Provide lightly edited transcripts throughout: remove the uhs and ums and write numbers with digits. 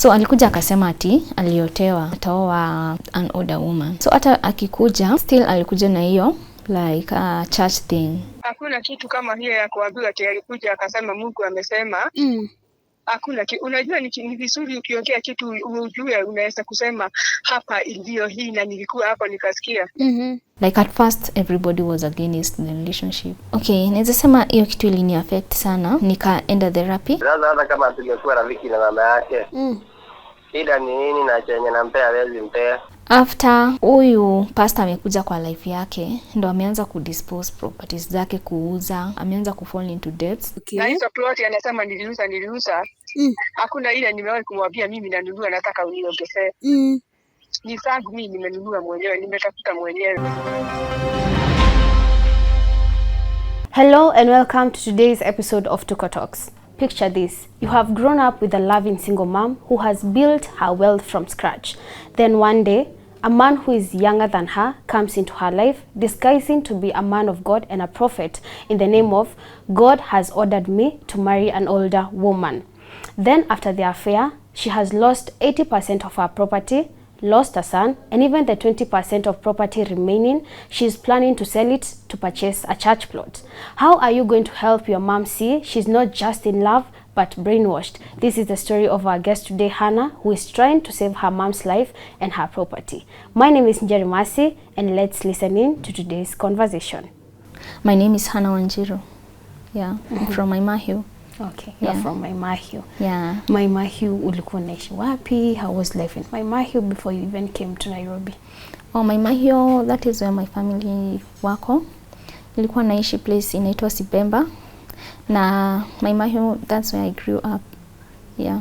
So alikuja akasema ati aliotewa ataoa an older woman. So hata akikuja still alikuja na hiyo like a church thing. Hakuna kitu kama hiyo ya kuambiwa ati alikuja akasema Mungu amesema. Hakuna unajua ni vizuri ukiongea kitu ujue unaweza kusema hapa ndio hii na nilikuwa hapa nikasikia. Like at first everybody was against the relationship. Okay, naweza sema hiyo kitu ilini affect sana. Nikaenda therapy. Sasa hata kama tungekuwa rafiki na mama yake. Shida ni nini na chenye nampea hawezi mpea. After huyu pastor amekuja kwa life yake, ndo ameanza kudispose properties zake, kuuza, ameanza kufall into debts. Na hizo plot anasema niliuza. Hakuna ile nimewahi kumwambia mimi nanunua nataka uniongezee. Ni zangu mimi nimenunua mwenyewe, nimetafuta mwenyewe. Hello and welcome to today's episode of Tuko Talks. Picture this. You have grown up with a loving single mom who has built her wealth from scratch. Then one day, a man who is younger than her comes into her life, disguising to be a man of God and a prophet in the name of God has ordered me to marry an older woman. Then after the affair, she has lost 80% of her property, lost a son, and even the 20% of property remaining, she is planning to sell it to purchase a church plot. How are you going to help your mom see she's not just in love but brainwashed? This is the story of our guest today, Hannah, who is trying to save her mom's life and her property. My name is Njeri Masi, and let's listen in to today's conversation. My name is Hannah Wanjiru. Yeah, I'm from Maimahiu. Okay, you're from Maimahiu. Yeah. Maimahiu, ulikuwa unaishi wapi? How was life in Maimahiu before you even came to Nairobi? Oh, Maimahiu, that is where my family wako. Nilikuwa naishi place inaitwa Sibemba. Na Maimahiu, that's where I grew up. Yeah.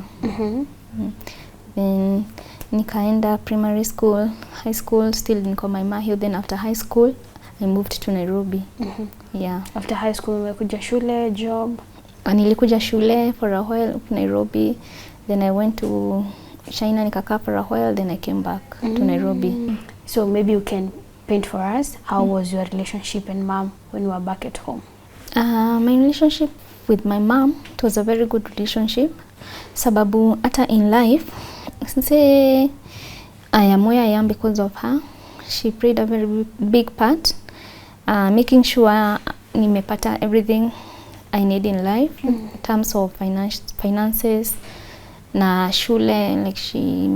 Then nikaenda primary school, high school, still niko Maimahiu. Then after high school, I moved to Nairobi. Yeah. After high school, umekuja shule, job? Nilikuja shule for a while Nairobi, then I went to China nikakaa for a while, then I came back to Nairobi. So maybe you can paint for us how was your relationship and mom when you were back at home? My relationship with my mom, it was a very good relationship. Sababu hata in life, since I am where I am because of her, she played a very big part, making sure nimepata everything I need in life in terms of finances na shule. Like she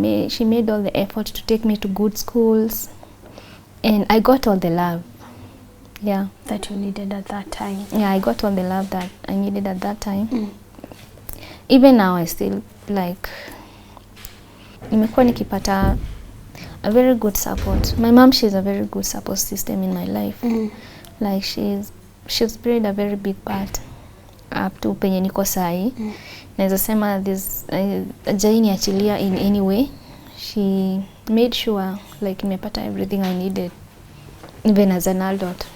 made all the effort to take me to good schools, and I got all the love. Yeah, that you needed at that time. Yeah, I got all the love that I needed at that time. Even now I still like nimekuwa nikipata a very good support. My mom, she's a very good support system in my life. Like she's played a very big part up to penye niko sahi. Naweza sema this jaini achilia in any way. She made sure like nimepata everything I needed even as an adult.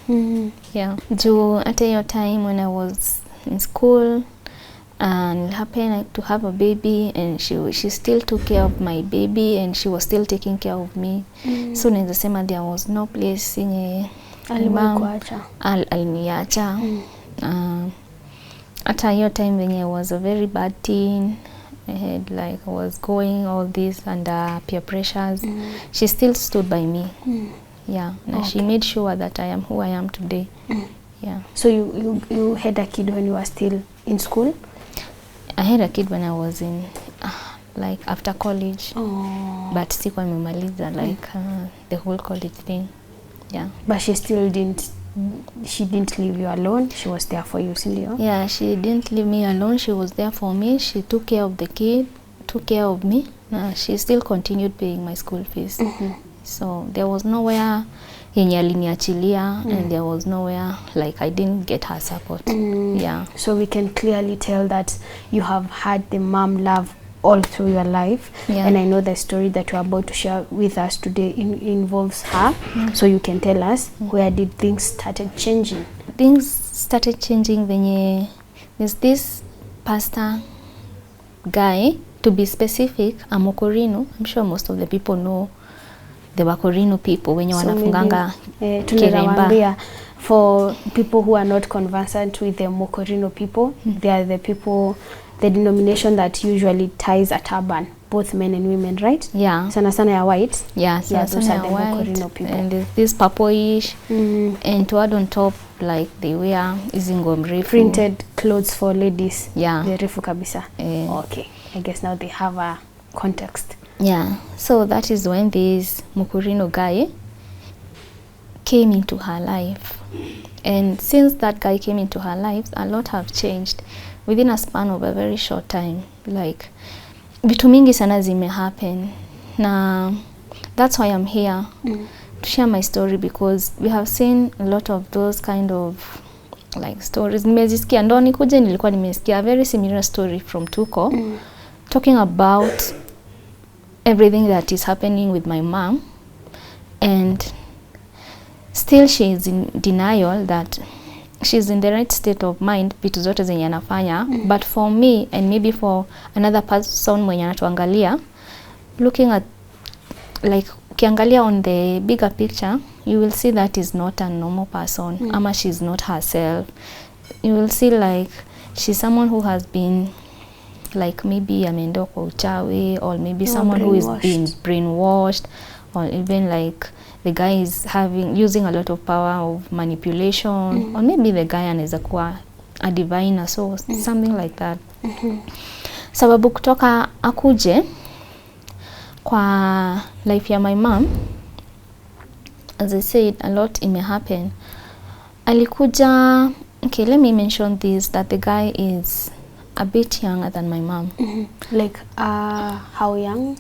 Yeah. Juu at your time when I was in school and it happened to have a baby, and she still took care of my baby and she was still taking care of me. So naweza sema there was no place yenye aliniacha. At your time when I was a very bad teen, I was going all this under peer pressures, she still stood by me. Yeah, and she made sure that I am who I am today. Yeah. So you had a kid when you were still in school? I had a kid when I was in like after college. But sikuwa nimemaliza like the whole college thing. Yeah. But she didn't leave you alone. She was there for you, sindio? Yeah, she didn't leave me alone. She was there for me. She took care of the kid, took care of me. She still continued paying my school fees. So there was nowhere yenye aliniachilia, and there was nowhere like I didn't get her support. Yeah. So we can clearly tell that you have had the mom love all through your life. Yeah. And I know the story that you're about to share with us today involves her. So you can tell us where did things started changing? Things started changing when there's this pastor guy, to be specific, a Mokorino. I'm sure most of the people know the Wakorino people wenye wanafunganga kiremba. For people who are not conversant with the Mokorino people, they are the people, the denomination that usually ties a turban both men and women, right? Yeah. Sana sana ya white. Yeah, those are the white, Mokorino people. and there's this purplish, and to add on top, like they wear izingo mrefu. Printed clothes for ladies. Yeah. The refu kabisa. Okay. I guess now they have a context. Yeah. So that is when this Mokorino guy came into her life. And since that guy came into her life, a lot have changed within a span of a very short time. Like, vitu mingi sana zime happen. Na that's why I'm here to share my story, because we have seen a lot of those kind of like stories. Nimezisikia, ndo nikuje nilikuwa nimesikia a very similar story from Tuko, talking about everything that is happening with my mom, and still she is in denial that she's in the right state of mind vitu zote zenye anafanya. But for me and maybe for another person mwenye anatuangalia, looking at like ukiangalia on the bigger picture, you will see that is not a normal person, ama she's not herself. You will see like she's someone who has been like maybe ameenda kwa uchawi, or maybe someone who is being brainwashed, or even like the guy is using a lot of power of manipulation, or maybe the guy anaweza kuwa a diviner, so something like that. Sababu kutoka akuje kwa life ya my mom, as I said, a lot ime happen. Alikuja, okay, let me mention this, that the guy is a bit younger than my mom. Like how young?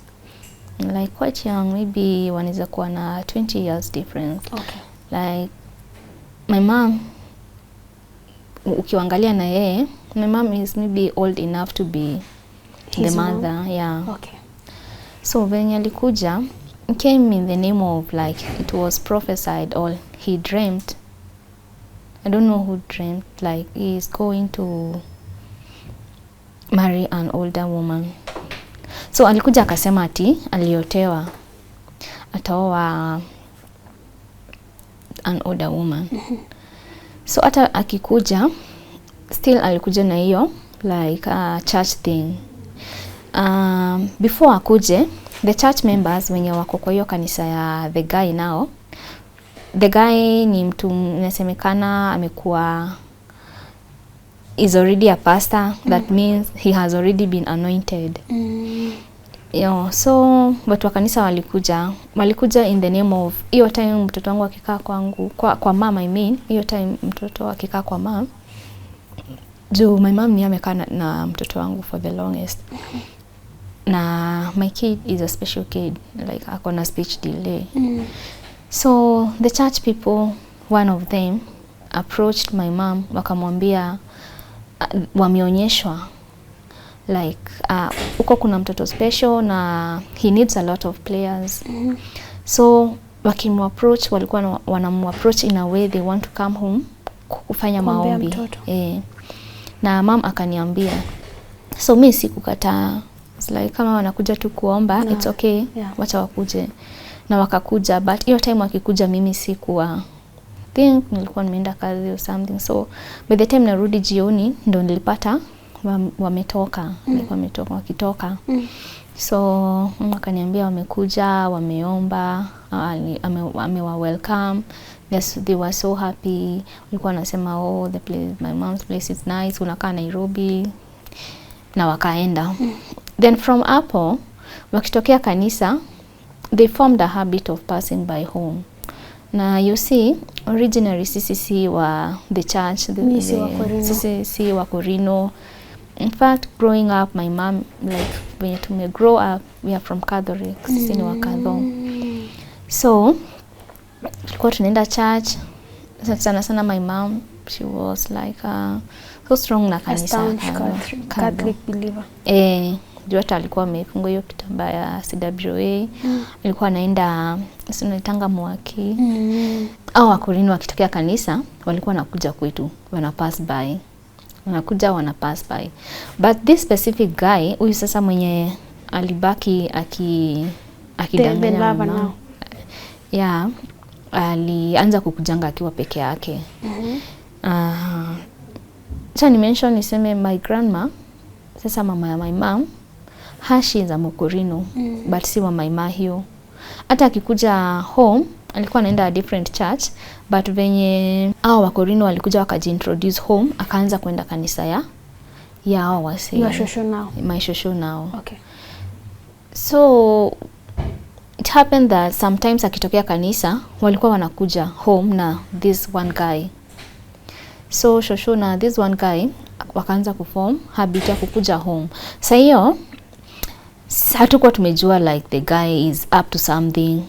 Like quite young, maybe wanaweza kuwa na 20 years difference. Okay. Like my mom, ukiangalia na yeye, my mom is maybe old enough to be the mother. Mom? Yeah. Okay. So when alikuja, came in the name of like it was prophesied, or he dreamt. I don't know who dreamt, like he is going to marry an older woman. So alikuja akasema ati aliotewa ataoa an older woman. So hata akikuja still alikuja na hiyo like a church thing. Before akuje, the church members wenye wako kwa hiyo kanisa ya the guy now, the guy ni mtu inasemekana amekuwa is already a pastor. That means he has already been anointed. So watu wa kanisa walikuja in the name of hiyo time mtoto wangu akikaa kwangu kwa mama, I mean hiyo time mtoto akikaa kwa mama, juu my mom ni amekaa na mtoto wangu for the longest. Na my kid is a special kid, like akona speech delay. So the church people, one of them approached my mom, wakamwambia wameonyeshwa like uko kuna mtoto special na he needs a lot of players. So wakimapproach, walikuwa wanamapproach in a way they want to come home kufanya maombi. Na mom akaniambia, so mimi sikukataa, it's like kama wanakuja tu kuomba, it's okay, wacha wakuje. Na wakakuja, but hiyo time wakikuja mimi sikuwa, think nilikuwa nimeenda kazi or something. So by the time narudi jioni ndo nilipata wametoka, like wametoka wakitoka. So akaniambia wamekuja, wameomba, amewa welcome. Yes, they were so happy. Walikuwa wanasema oh, the place, my mom's place is nice, unakaa Nairobi. Na wakaenda. Then from hapo wakitokea kanisa, they formed a habit of passing by home. Na you see, originally sisi wa the church, sisi wa Korino. In fact, growing up, my mom, like when you grow up, we are from Catholic, sisi ni wa Katho. So tulikuwa tunaenda church. Sana sana my mom, she was like so strong na kanisa, Catholic believer. Juu hata alikuwa amefungwa hiyo kitambaa ya CWA. Alikuwa anaenda tunaitanga mwaki. Au Wakorino wakitokea kanisa walikuwa wanakuja kwetu, wana pass by. Wana pass by. But this specific guy, huyu sasa mwenye alibaki akidanganya mama. Yeah, alianza kukujanga akiwa peke yake. So ni mention niseme my grandma, sasa mama ya my mom, Hashi za Mukurino but si wa Maimahio. Hata akikuja home alikuwa anaenda a different church, but venye hao Wakorino walikuja wakajiintroduce home, akaanza kwenda kanisa ya hao wase. Your shosho now. My shosho now. Okay. So it happened that sometimes akitokea kanisa walikuwa wanakuja home na this one guy. So shosho na this one guy wakaanza kuform habit ya kukuja home. Sasa hiyo hatukuwa tumejua like the guy is up to something.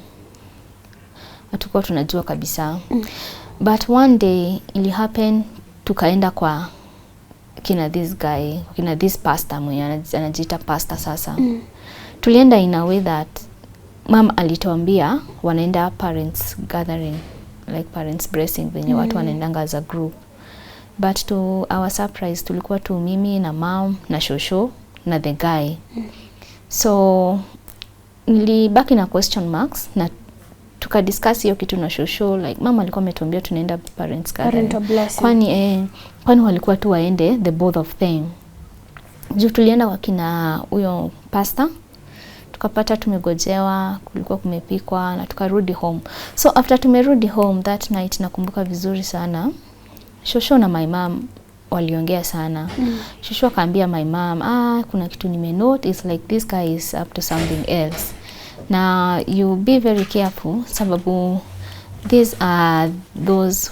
Hatukuwa tunajua kabisa. But one day ili happen, tukaenda kwa kina this guy, kina this pastor mwenye anajiita pastor sasa. Tulienda in a way that mom alituambia wanaenda parents gathering, like parents blessing venye watu wanaendanga as a group. But to our surprise tulikuwa tu mimi na mom na shosho na the guy. So nilibaki na question marks na tukadiscuss hiyo kitu na shosho, like mama alikuwa ametuambia tunaenda parents gathering. Kwani walikuwa tu waende the both of them. Juu tulienda wakina huyo pastor, tukapata tumegojewa, kulikuwa kumepikwa na tukarudi home. So after tumerudi home that night, nakumbuka vizuri sana, shosho na my mom waliongea sana. Shosho akaambia my mom, kuna kitu nimenote, it's like this guy is up to something else. Now you be very careful, sababu these are those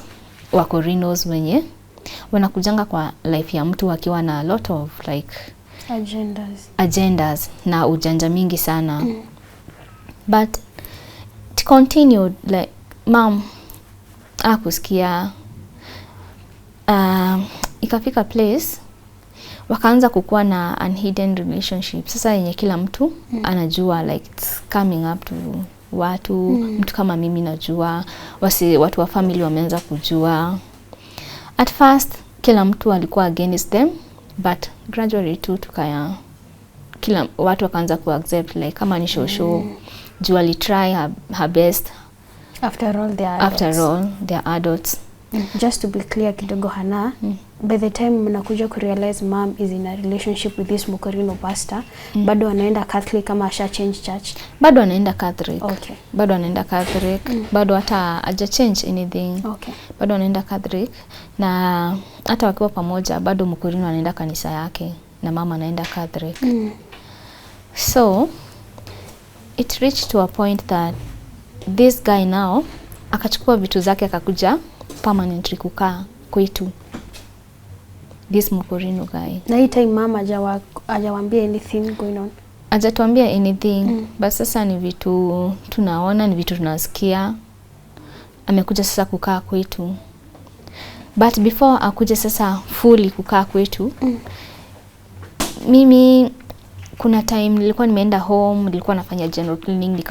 Wakorinos wenye wanakujanga kwa life ya mtu wakiwa na a lot of like agendas na ujanja mingi sana. But it continued, like mom akusikia, ikafika place wakaanza kukuwa na unhidden relationship sasa yenye kila mtu anajua, like it's coming up to watu mtu kama mimi najua, watu wa family wameanza kujua. At first kila mtu alikuwa against them, but gradually tu kila watu wakaanza ku accept, like kama ni shosho juu ali try her best. After all they are adults. Just to be clear kidogo Hana, by the time mnakuja ku realize mom is in a relationship with this Mukurino pastor, bado anaenda Catholic kama asha change church? Bado anaenda Catholic. Okay. Bado anaenda Catholic. Bado hata haja change anything. Okay. Bado anaenda Catholic na hata wakiwa pamoja bado Mukurino anaenda kanisa yake na mama anaenda Catholic. So it reached to a point that this guy now akachukua vitu zake akakuja permanently kukaa kwetu, this Mukurino guy. Na hii time mama hajawaambia anything going on? Hajatuambia anything. But sasa ni vitu tunaona, ni vitu tunasikia. Amekuja sasa kukaa kwetu. But before akuje sasa fully kukaa kwetu, mimi kuna time nilikuwa nimeenda home, nilikuwa nafanya general cleaning,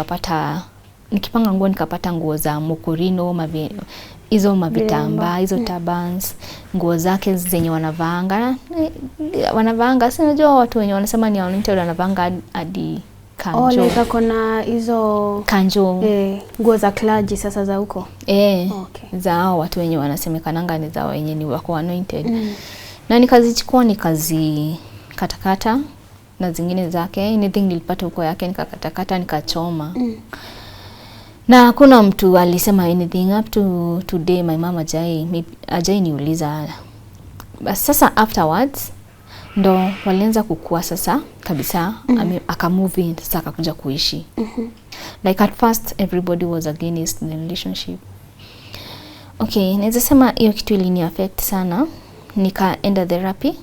nikipanga nguo nikapata nguo za Mukurino, hizo mavitamba, hizo turbans, nguo zake zenye wanavanga, si unajua watu wenye wanasema ni anointed wanavanga hadi kanjo. Like kuna hizo kanjo. Nguo za clergy sasa za huko. Okay. Za hao watu wenye wanasemekananga ni za wenye ni wako anointed. Na nikazichukua nikazi katakata na zingine zake, anything nilipata huko yake nikakatakata nikachoma. Na hakuna mtu alisema anything up to today. My mama ajai niuliza. Bas sasa afterwards ndo walianza kukua sasa kabisa. Aka move in sasa akakuja kuishi. Like at first everybody was against the relationship. Okay, naweza sema hiyo kitu ilini affect sana. Nikaenda therapy.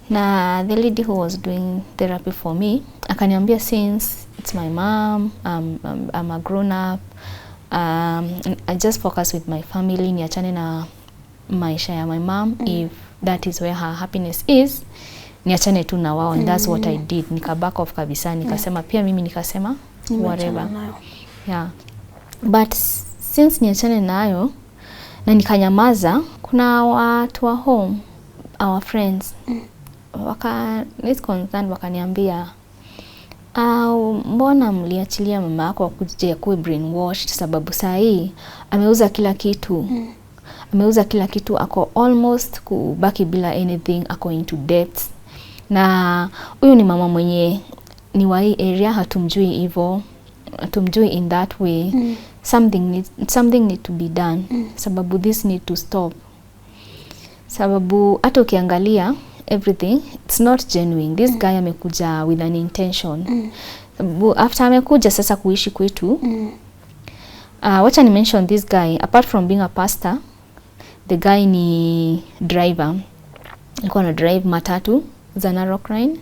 Na the lady who was doing therapy for me akaniambia, since it's my mom, I'm a grown up, I just focus with my family, niachane na maisha ya my mom. If that is where her happiness is, niachane tu na wao. And that's what I did. Nika back off kabisa. Nikasema pia mimi nikasema whatever. Yeah. But since niachane nayo na nikanyamaza, kuna watu wa home, our friends, wakaniambia, mbona mliachilia mama yako akuje kuwe brainwashed, sababu saa hii ameuza kila kitu. Ameuza kila kitu, ako almost kubaki bila anything, ako into debts. Na huyu ni mama mwenye ni wa hii area, hatumjui hivyo, hatumjui in that way. Something need to be done. Sababu this need to stop. Sababu hata ukiangalia everything, it's not genuine. This guy amekuja with an intention. Sababu after amekuja sasa kuishi kwetu, wacha ni mention this guy, apart from being a pastor, the guy ni driver. Alikuwa na drive matatu za Narok Line.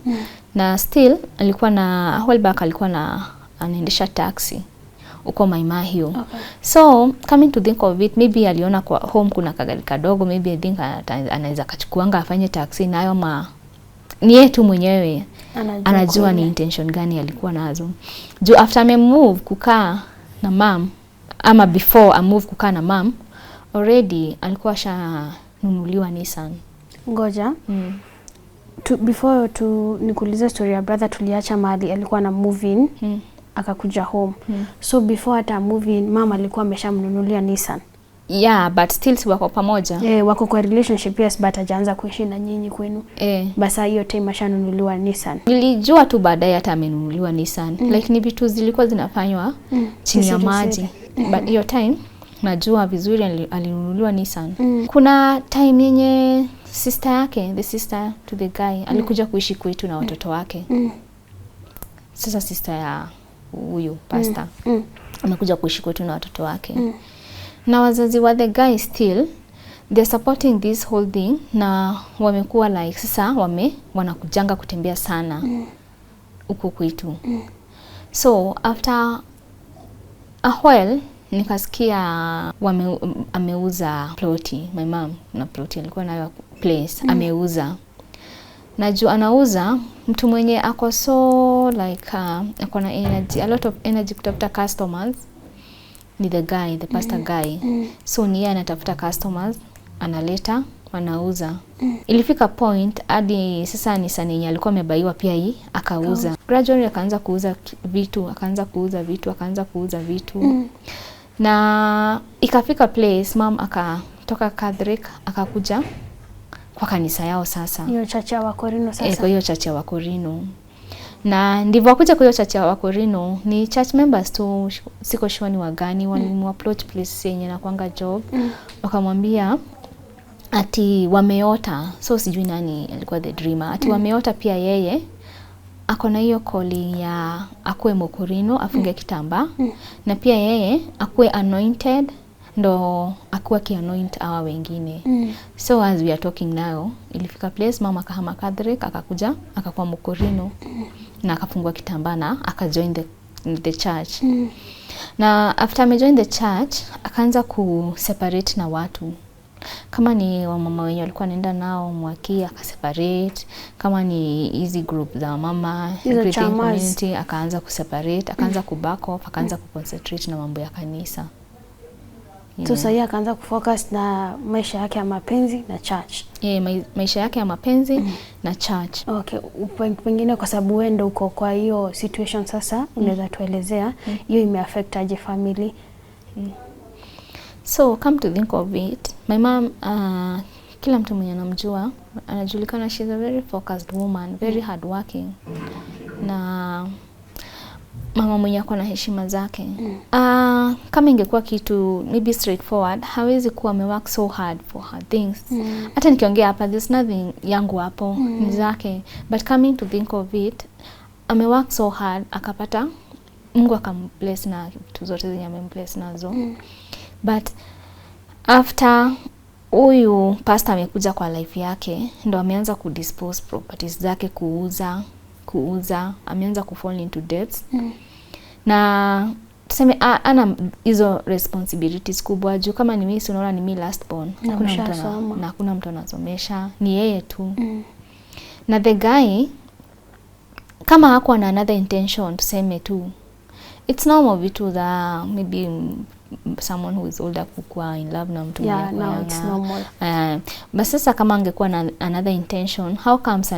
Na still alikuwa na Holback, alikuwa na anaendesha taxi uko Maimahio. Okay. So coming to think of it, maybe aliona kwa home kuna kagari kadogo, maybe I think anaweza kachukuanga afanye taxi nayo ni yeye tu mwenyewe anajua ni intention gani alikuwa nazo. Juu after ame move kukaa na mom, ama before a move kukaa na mom, already alikuwa shanunuliwa Nissan. Ngoja. Before nikuulize story ya brother, tuliacha mahali alikuwa na move in, akakuja home. So before hata move in, mama alikuwa ameshamnunulia Nissan. Yeah, but still si wako pamoja. Wako kwa relationship, yes, but hajaanza kuishi na nyinyi kwenu. Basa hiyo time ashanunuliwa Nissan. Nilijua tu baadaye hata amenunuliwa Nissan. Like ni vitu zilikuwa zinafanywa chini ya maji. But hiyo time najua vizuri alinunuliwa Nissan. Kuna time yenye sister yake, the sister to the guy, alikuja kuishi kwetu na watoto wake. Sasa sister ya huyu pastor amekuja kuishi kwetu na watoto wake. Na wazazi wa the guy still they're supporting this whole thing, na wamekuwa like sasa wanakujanga kutembea sana huko kwetu. So after a while nikasikia ameuza ploti, my mom na ploti alikuwa nayo place ameuza. Najua anauza mtu mwenye ako so like ako na energy, a lot of energy kutafuta customers ni the guy, the pastor guy. So ni yeye anatafuta customers, analeta, anauza. Ilifika point hadi sasa Nissan yenye alikuwa amebaiwa pia hii akauza. Gradually akaanza kuuza vitu. Na ikafika place mom akatoka Catholic akakuja kwa kanisa yao sasa. Hiyo chacha wa Korino sasa. Kwa hiyo chacha wa Korino. Na ndivyo akuja kwa hiyo chacha wa Korino ni church members tu, siko sure ni wagani, walimuapproach place yenye na kwanga job. Wakamwambia ati wameota, so sijui nani alikuwa the dreamer, ati wameota pia yeye ako na hiyo calling ya akue Mokorino, afunge kitamba, na pia yeye akue anointed ndo akuwa ki-anoint hawa wengine. So as we are talking now, ilifika place mama akahama Catholic, akakuja akakuwa Mokorino, na akafungua kitamba na akajoin the church. Na after ame join the church akaanza kuseparate na watu. Kama ni wamama wenye walikuwa naenda nao Mwaki akaseparate, kama ni easy group za mama greeting community akaanza kuseparate, akaanza kuback off, akaanza kuconcentrate na mambo ya kanisa. So sasa akaanza kufocus na maisha yake ya mapenzi na church. Maisha yake ya mapenzi na church. Okay, pengine kwa sababu wewe ndio uko kwa hiyo situation sasa, unaweza tuelezea hiyo imeaffect aje family? So come to think of it, my mom kila mtu mwenye anamjua anajulikana she's a very focused woman, very hardworking. Na mama mwenye ako na heshima zake. Kama ingekuwa kitu maybe straightforward, hawezi kuwa amework so hard for her things. Hata nikiongea hapa there's nothing yangu hapo, ni zake. But coming to think of it, amework so hard, akapata Mungu akambless na vitu zote zenye amembless nazo. But after huyu pastor amekuja kwa life yake, ndo ameanza kudispose properties zake, kuuza, ameanza kufall into debts. Na tuseme ana hizo responsibilities kubwa juu kama ni mimi unaona ni mimi last born, hakuna mtu anasomesha, ni yeye tu. Na the guy kama hakuwa na another intention, tuseme tu it's normal vitu za maybe someone who is older kukua in love na mtu mwenye now it's normal. But sasa kama angekuwa na another intention, how comes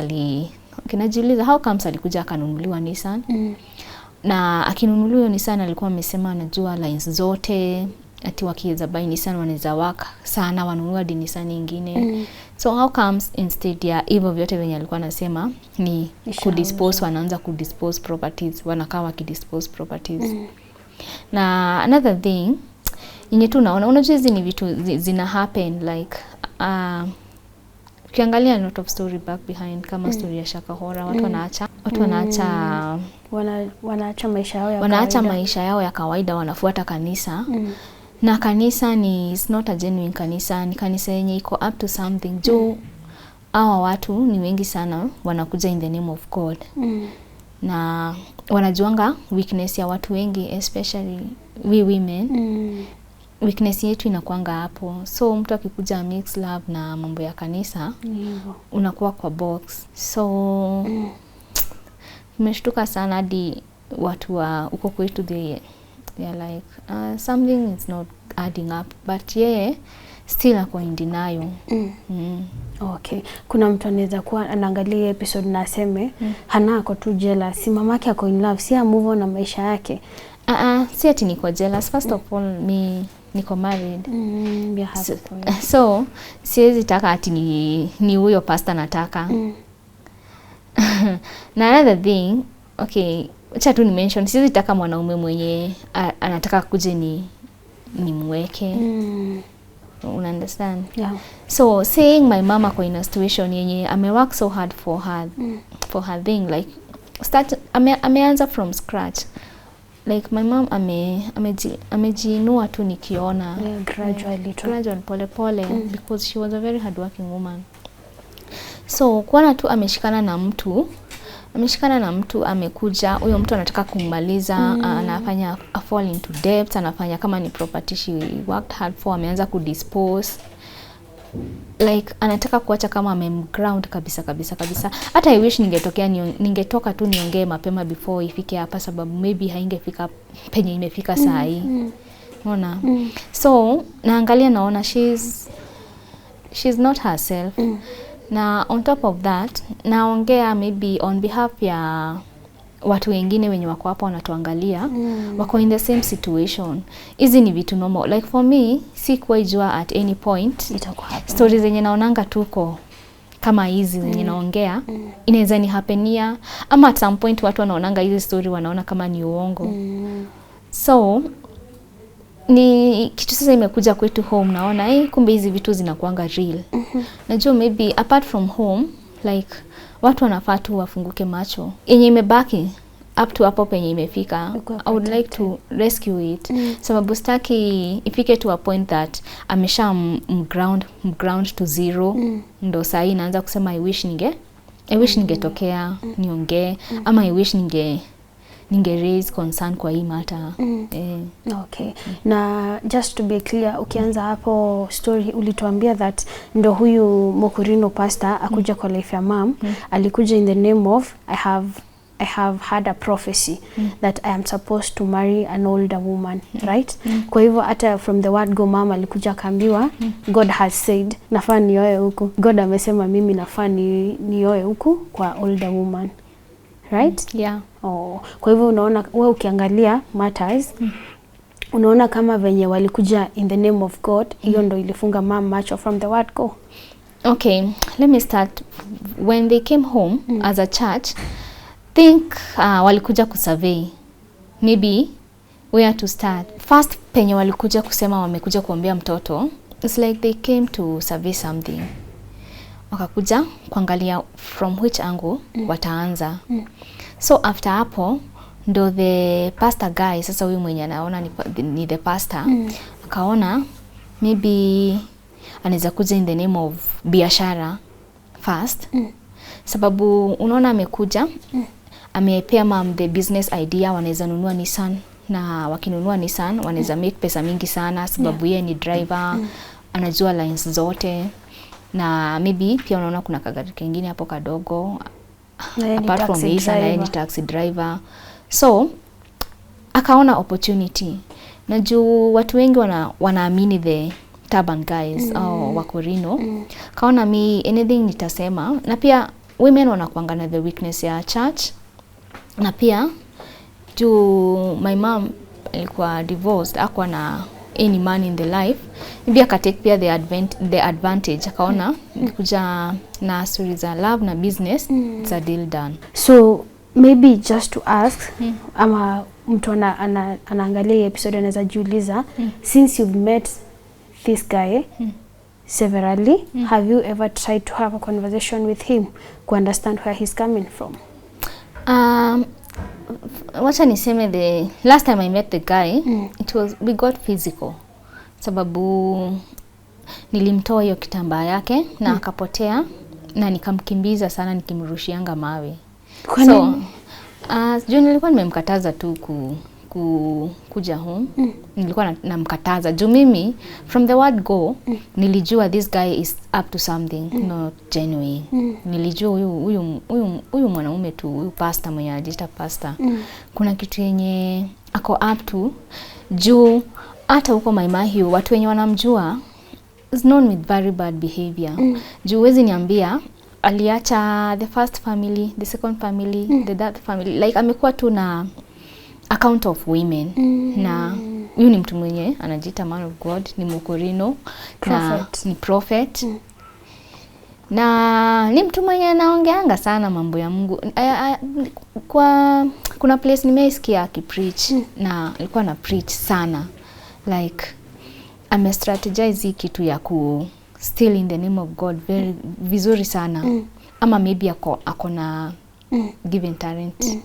kinajiuliza how comes alikuja akanunuliwa Nissan? Na akinunuliwa Nissan alikuwa amesema anajua lines zote, ati wakiweza buy Nissan wanaweza waka sana wanunua Nissan nyingine. So how comes instead ya hivyo vyote venye alikuwa anasema ni kudispose, wanaanza kudispose properties, wanakaa wakidispose properties. Na another thing yenye tu naona, unajua hizi ni vitu zina happen like ukiangalia a lot of story back behind kama story ya Shakahola, watu wanaacha maisha yao ya kawaida wanafuata kanisa. Na kanisa it's not a genuine kanisa, ni kanisa yenye iko up to something. Juu hawa watu ni wengi sana wanakuja in the name of God. Na wanajuanga weakness ya watu wengi, especially we women. Weakness yetu inakuanga hapo. So mtu akikuja mix love na mambo ya kanisa, unakuwa kwa box. So nimeshtuka sana hadi watu wa uko kwetu they are like something is not adding up, but still ako in denial. Okay. Kuna mtu anaweza kuwa anaangalia episode na aseme Hannah ako tu jealous, si mamake ako in love, si move on na maisha yake. Si ati niko jealous. First of all, niko married. So siwezi taka ati ni huyo pastor nataka. Na another thing, okay, acha tu ni mention, siwezi taka mwanaume mwenye anataka kuje ni mweke. Una understand? Yeah. So saying my mama kwa in a situation yenye work so hard for her thing, like ameanza from scratch. Like my mom amejiinua tu nikiona, gradually pole because she was a very hardworking woman. So kuona tu ameshikana na mtu amekuja, huyo mtu anataka kummaliza, anafanya fall into debt, anafanya kama ni property she worked hard for, ameanza kudispose. Like anataka kuacha kama amemground kabisa. Hata I wish ningetoka tu niongee mapema before ifike hapa, sababu maybe haingefika penye imefika saa hii. Unaona? So naangalia naona she's not herself. Na on top of that, naongea maybe on behalf ya watu wengine wenye wako hapa wanatuangalia, wako in the same situation. Hizi ni vitu normal. Like for me, sikuwa jua at any point stories zenye naonanga tuko kama hizi zenye naongea inaweza ni hapenia, ama at some point watu wanaonanga hizi story wanaona kama ni uongo. So ni kitu sasa imekuja kwetu home, naona kumbe hizi vitu zinakuanga real. Najua maybe apart from home, like watu wanafaa tu wafunguke macho. Yenye imebaki up to hapo penye imefika, I would like to rescue it. Sababu sitaki ifike to a point that amesha mground to zero. Ndo saa hii naanza kusema I wish ningetokea niongee, ama I wish ninge raise concern kwa hii matter. Okay. Na just to be clear, ukianza hapo story ulituambia that ndo huyu Mokorino pastor akuja kwa life ya mom, alikuja in the name of I have had a prophecy that I am supposed to marry an older woman, right? Kwa hivyo hata from the word go, mama alikuja kaambiwa God has said nafaa nioe huku. God amesema mimi nafaa nioe huku kwa older woman. Right? Yeah. Kwa hivyo unaona wewe ukiangalia matters, unaona kama venye walikuja in the name of God, hiyo ndo ilifunga mom macho from the word go. Okay, let me start. When they came home as a church, think walikuja kusurvey maybe where to start. First penye walikuja kusema wamekuja kuombea mtoto, it's like they came to survey something. Wakakuja kuangalia from which angle wataanza. So after hapo ndo the pastor guy, sasa huyu mwenye anaona ni the pastor, akaona maybe anaweza kuja in the name of biashara first. Sababu unaona amekuja amepea mom the business idea, wanaweza nunua Nissan, na wakinunua Nissan wanaweza make pesa mingi sana sababu yeye ni driver, anajua lines zote, na maybe pia unaona kuna kagari kingine hapo kadogo apart from Nissan, yeye ni taxi driver. So akaona opportunity. Na juu watu wengi wanaamini the Taban guys au Wakorino, kaona anything nitasema. Na pia women wanakuanga na the weakness ya church. Na pia juu my mom alikuwa divorced, hakuwa na any man in the life, maybe akatake pia the advantage, akaona kuja na stories za love na business, it's a deal done. So maybe just to ask, ama mtu anaangalia episode anaweza jiuliza, since you've met this guy severally, have you ever tried to have a conversation with him to understand where he's coming from? Wacha niseme, the last time I met the guy, we got physical. Sababu nilimtoa hiyo kitambaa yake na akapotea, na nikamkimbiza sana nikimrushianga mawe. So juu nilikuwa nimemkataza tu kuja home. Nilikuwa namkataza juu mimi from the word go nilijua this guy is up to something not genuine. Nilijua huyu mwanaume tu, huyu pastor mwenye anajiita pastor, kuna kitu yenye ako up to. Juu hata huko Maimahio watu wenye wanamjua is known with very bad behavior. Juu wezi niambia aliacha the first family, the second family, the third family, like amekuwa tu na account of women. Na huyu ni mtu mwenye anajiita man of God, ni Mokorino, na ni prophet. Na ni mtu mwenye anaongeanga sana mambo ya Mungu. Kuna place nimeisikia akipreach, na alikuwa na preach sana, like strategize kitu ya ku still in the name of God very vizuri sana. Ama maybe ako na given talent,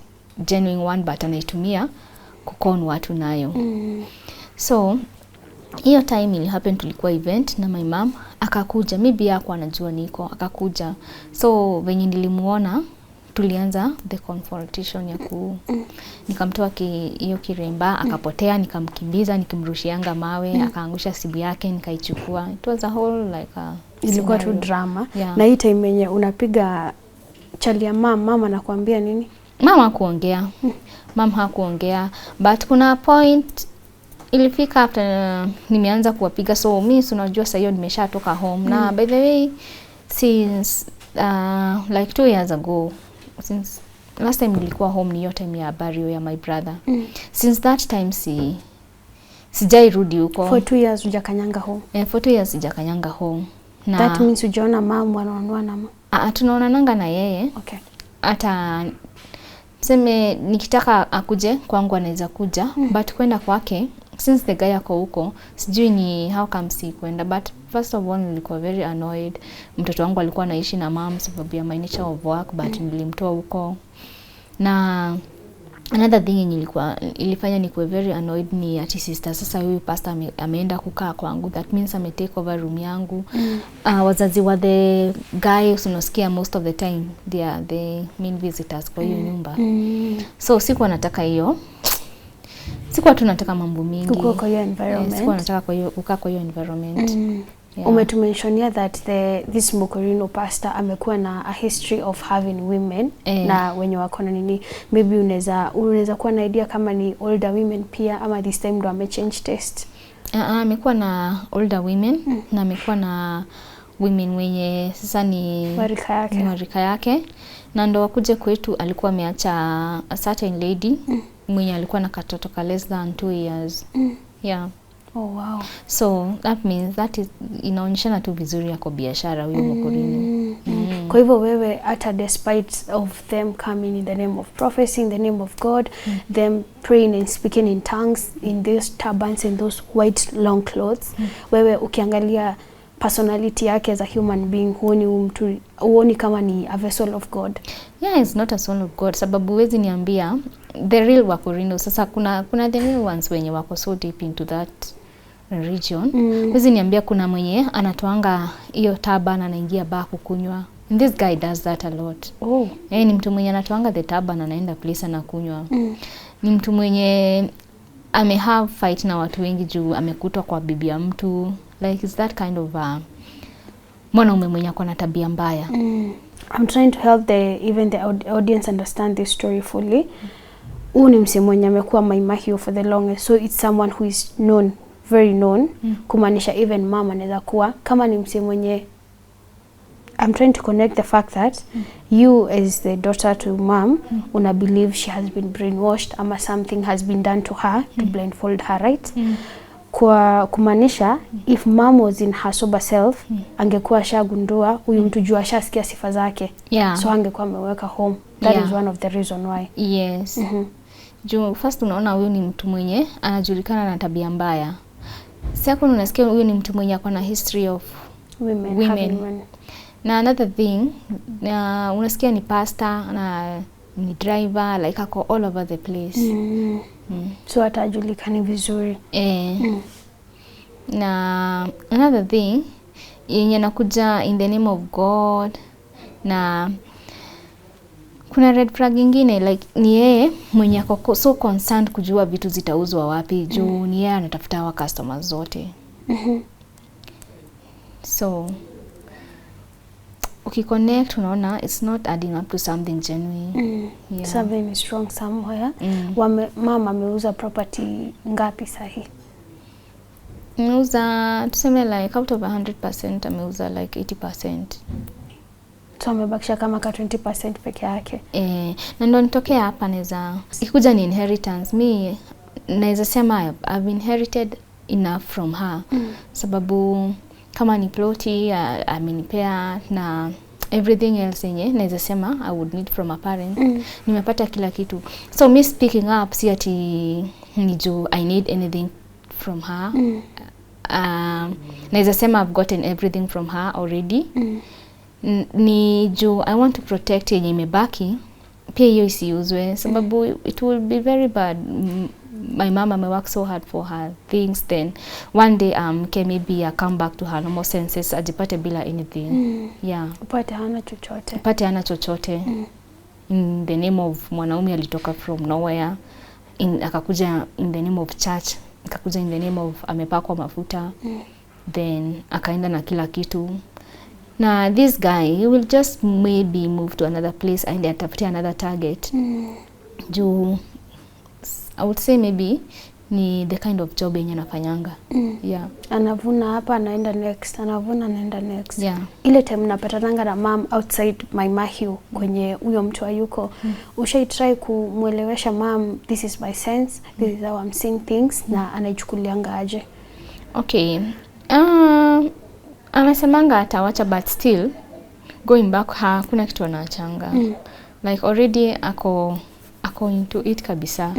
genuine one, but anaitumia kukon watu nayo. So hiyo time ili happen, tulikuwa event na my mom akakuja, maybe yako anajua niko, akakuja. So venye nilimuona tulianza the confrontation ya nikamtoa hiyo kiremba, akapotea, nikamkimbiza, nikimrushianga mawe, akaangusha simu yake, nikaichukua. It was a whole like a ilikuwa tu drama. Na hii time yenye unapiga chali ya mama anakuambia nini? Mama hakuongea. Mama hakuongea, but kuna point ilifika after nimeanza kuwapiga. So mimi unajua sasa hiyo nimeshatoka home. Na by the way, since like 2 years ago, since last time nilikuwa home, ni hiyo time ya burial ya my brother. Since that time sijairudi huko. For 2 years hujakanyanga home? For 2 years sijakanyanga home. Na that means hujaona mama wanaonana na tunaonananga na yeye. Okay. Hata seme nikitaka akuje kwangu anaweza kuja, but kwenda kwake, since the guy ako huko, sijui ni how come si kwenda. But first of all nilikuwa very annoyed. Mtoto wangu alikuwa anaishi na mom sababu ya my nature of work, but nilimtoa huko. Na another thing ilifanya nikuwe very annoyed ni ati sister, sasa huyu pastor ameenda kukaa kwangu, that means ame take over room yangu. Wazazi wa the guys unasikia most of the time they are the main visitors kwa hiyo nyumba. So sikuwa nataka hiyo. Sikuwa tunataka mambo mingi. Kukaa kwa hiyo environment. Sikuwa nataka kukaa kwa hiyo environment. Umetumentionia that this Mokorino pastor amekuwa na a history of having women na wenye wako na nini, maybe unaweza kuwa na idea kama ni older women pia, ama this time ndo amechange taste? Amekuwa na older women na amekuwa na women wenye sasa ni warika yake. Na ndo wakuje kwetu alikuwa ameacha a certain lady mwenye alikuwa na katoto ka less than 2 years. Oh wow. So that means inaonyeshana tu vizuri yako biashara huyo Mokorino. Kwa hivyo wewe hata despite of them coming in the name of prophecy, in the name of God, them praying and speaking in tongues in these turbans and those white long clothes, wewe ukiangalia personality yake as a human being, huoni kama ni a vessel of God? Yeah, it's not a son of God. Sababu wezi niambia the real Mokorino. Sasa kuna the real ones wenye wako so deep into that region. Wezi niambia kuna mwenye anatoanga hiyo turban anaingia bar kukunywa. And this guy does that a lot. Ni mtu mwenye anatoanga the turban anaenda place anakunywa. Ni mtu mwenye have fight na watu wengi juu amekutwa kwa bibi ya mtu. Like it's that kind of mwanaume mwenye ako na tabia mbaya. I'm trying to help even the audience understand this story fully. Huyu ni msemo mwenye amekuwa Maimahio for the longest, so it's someone who is known, very known. Kumaanisha even mama anaweza kuwa kama ni msemo mwenye. I'm trying to connect the fact that you as the daughter to mom una believe she has been brainwashed ama something has been done to her to blindfold her, right? kwa kumaanisha if mom was in her sober self angekuwa shagundua huyu mtu juu ashasikia sifa zake. So angekuwa ameweka home. That is one of the reason why. Yes. Juu first unaona huyu ni mtu mwenye anajulikana na tabia mbaya. Second unasikia huyu ni mtu mwenye akona history of women. Na another thing, unasikia ni pastor na ni driver, like ako all over the place. So atajulikani vizuri. Na another thing, yenye nakuja in the name of God, na kuna red flag ingine, like ni yeye mwenye ako so concerned kujua vitu zitauzwa wapi, juu ni yeye anatafuta wa customers zote. So ukiconnect unaona it's not adding up to something genuine. Something is wrong somewhere. Mama ameuza property ngapi sahi? Ameuza tuseme like out of 100% ameuza like 80%. So amebakisha kama ka 20% peke yake. Na ndo nitokea hapa naweza ikuja ni inheritance. Mi naweza sema I've inherited enough from her. Sababu kama ni ploti amenipea na everything else yenye naweza sema I would need from a parent. Nimepata kila kitu. So me speaking up si ati ni juu I need anything from her. Naweza sema I've gotten everything from her already. Ni juu I want to protect yenye imebaki pia hiyo isiuzwe, sababu it will be very bad. My mama may work so hard for her things, then one day can maybe come back to her normal senses, ajipate bila anything. Upate hana chochote. In the name of mwanaume alitoka from nowhere, akakuja in the name of church, akakuja in the name of amepakwa mafuta, then akaenda na kila kitu. Na this guy, he will just maybe move to another place and atafute another target. Juu I would say maybe ni the kind of job yenye anafanyanga. Anavuna hapa anaenda next, anavuna anaenda next. Ile time napatananga na mom outside my Mahiu kwenye huyo mtu ayuko, ushai try kumuelewesha mom this is my sense, this is how I'm seeing things, na anaichukulianga aje? Okay. Anasemanga atawacha, but still going back hakuna kitu anaachanga. Like already ako into it kabisa.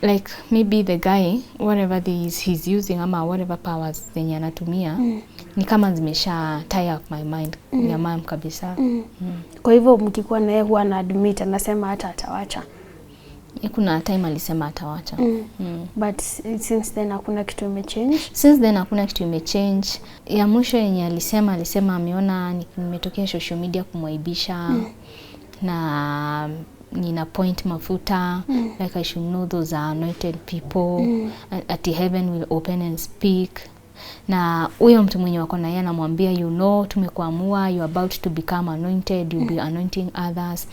Like maybe the guy whatever he's using ama whatever powers zenye anatumia ni kama zimesha tie up my mind ya mom kabisa. Kwa hivyo mkikuwa naye huwa na admit anasema hata atawacha. Kuna time alisema atawacha. But since then hakuna kitu imechange. Since then hakuna kitu imechange. Ya mwisho yenye alisema ameona nimetokea social media kumwaibisha na nina point mafuta, like I should know those are anointed people, at the heaven will open and speak. Na huyo mtu mwenye wako na yeye anamwambia tumekuamua, you are about to become anointed, you'll be anointing others.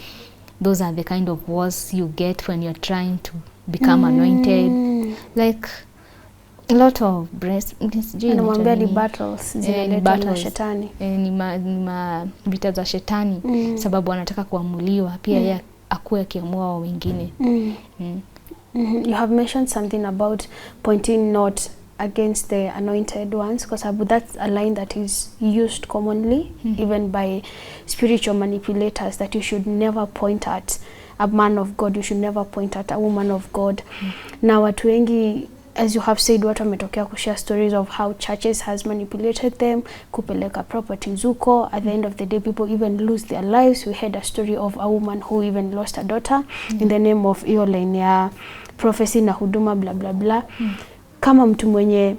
Those are the kind of words you get when you're trying to become anointed. Like a lot of anamwambia ni battles zinaletwa na shetani. Ni vita za shetani, sababu anataka kuamuliwa pia yeye akuwe akiamua wa wengine. You have mentioned something about pointing not against the anointed ones, because that's a line that is used commonly even by spiritual manipulators, that you should never point at a man of God, you should never point at a woman of God. Na watu wengi, as you have said, watu wametokea kushare stories of how churches has manipulated them, kupeleka properties huko. At the end of the day, people even lose their lives. We heard a story of a woman who even lost a daughter in the name of hiyo line ya prophecy na huduma bla bla bla. Kama mtu mwenye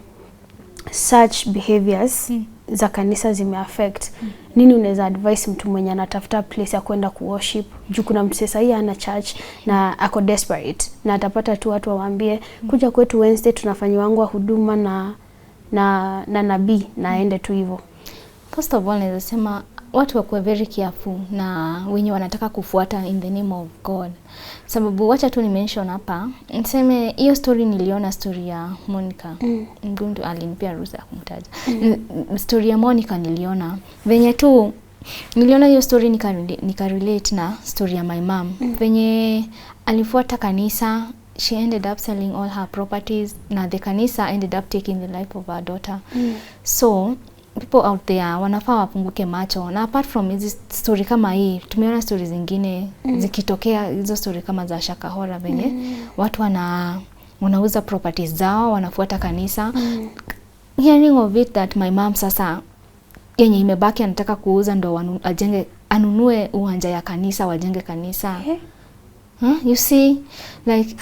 such behaviors za kanisa zimeaffect, nini unaweza advise mtu mwenye anatafuta place ya kwenda kuworship? Juu kuna mtu sasa hii ana church na ako desperate na atapata tu watu waambie kuja kwetu Wednesday tunafanywa huduma na nabii na aende tu hivyo. First of all, naweza sema watu wakuwe very careful na wenye wanataka kufuata in the name of God. Sababu wacha tu ni mention hapa, niseme hiyo story niliona story ya Monica. Mgundu alinipea ruhusa ya kumtaja. Story ya Monica niliona. Venye tu niliona hiyo story nika relate na story ya my mom. Venye alifuata kanisa she ended up selling all her properties, na the kanisa ended up taking the life of her daughter. So people out there wanafaa wapunguke macho, na apart from hizi story kama hii, tumeona stories zingine zikitokea, hizo story kama za Shakahola venye watu wanauza properties zao, wanafuata kanisa. Hearing of it that my mom sasa yenye imebaki anataka kuuza ndo anunue uwanja ya kanisa, wajenge kanisa. You see, like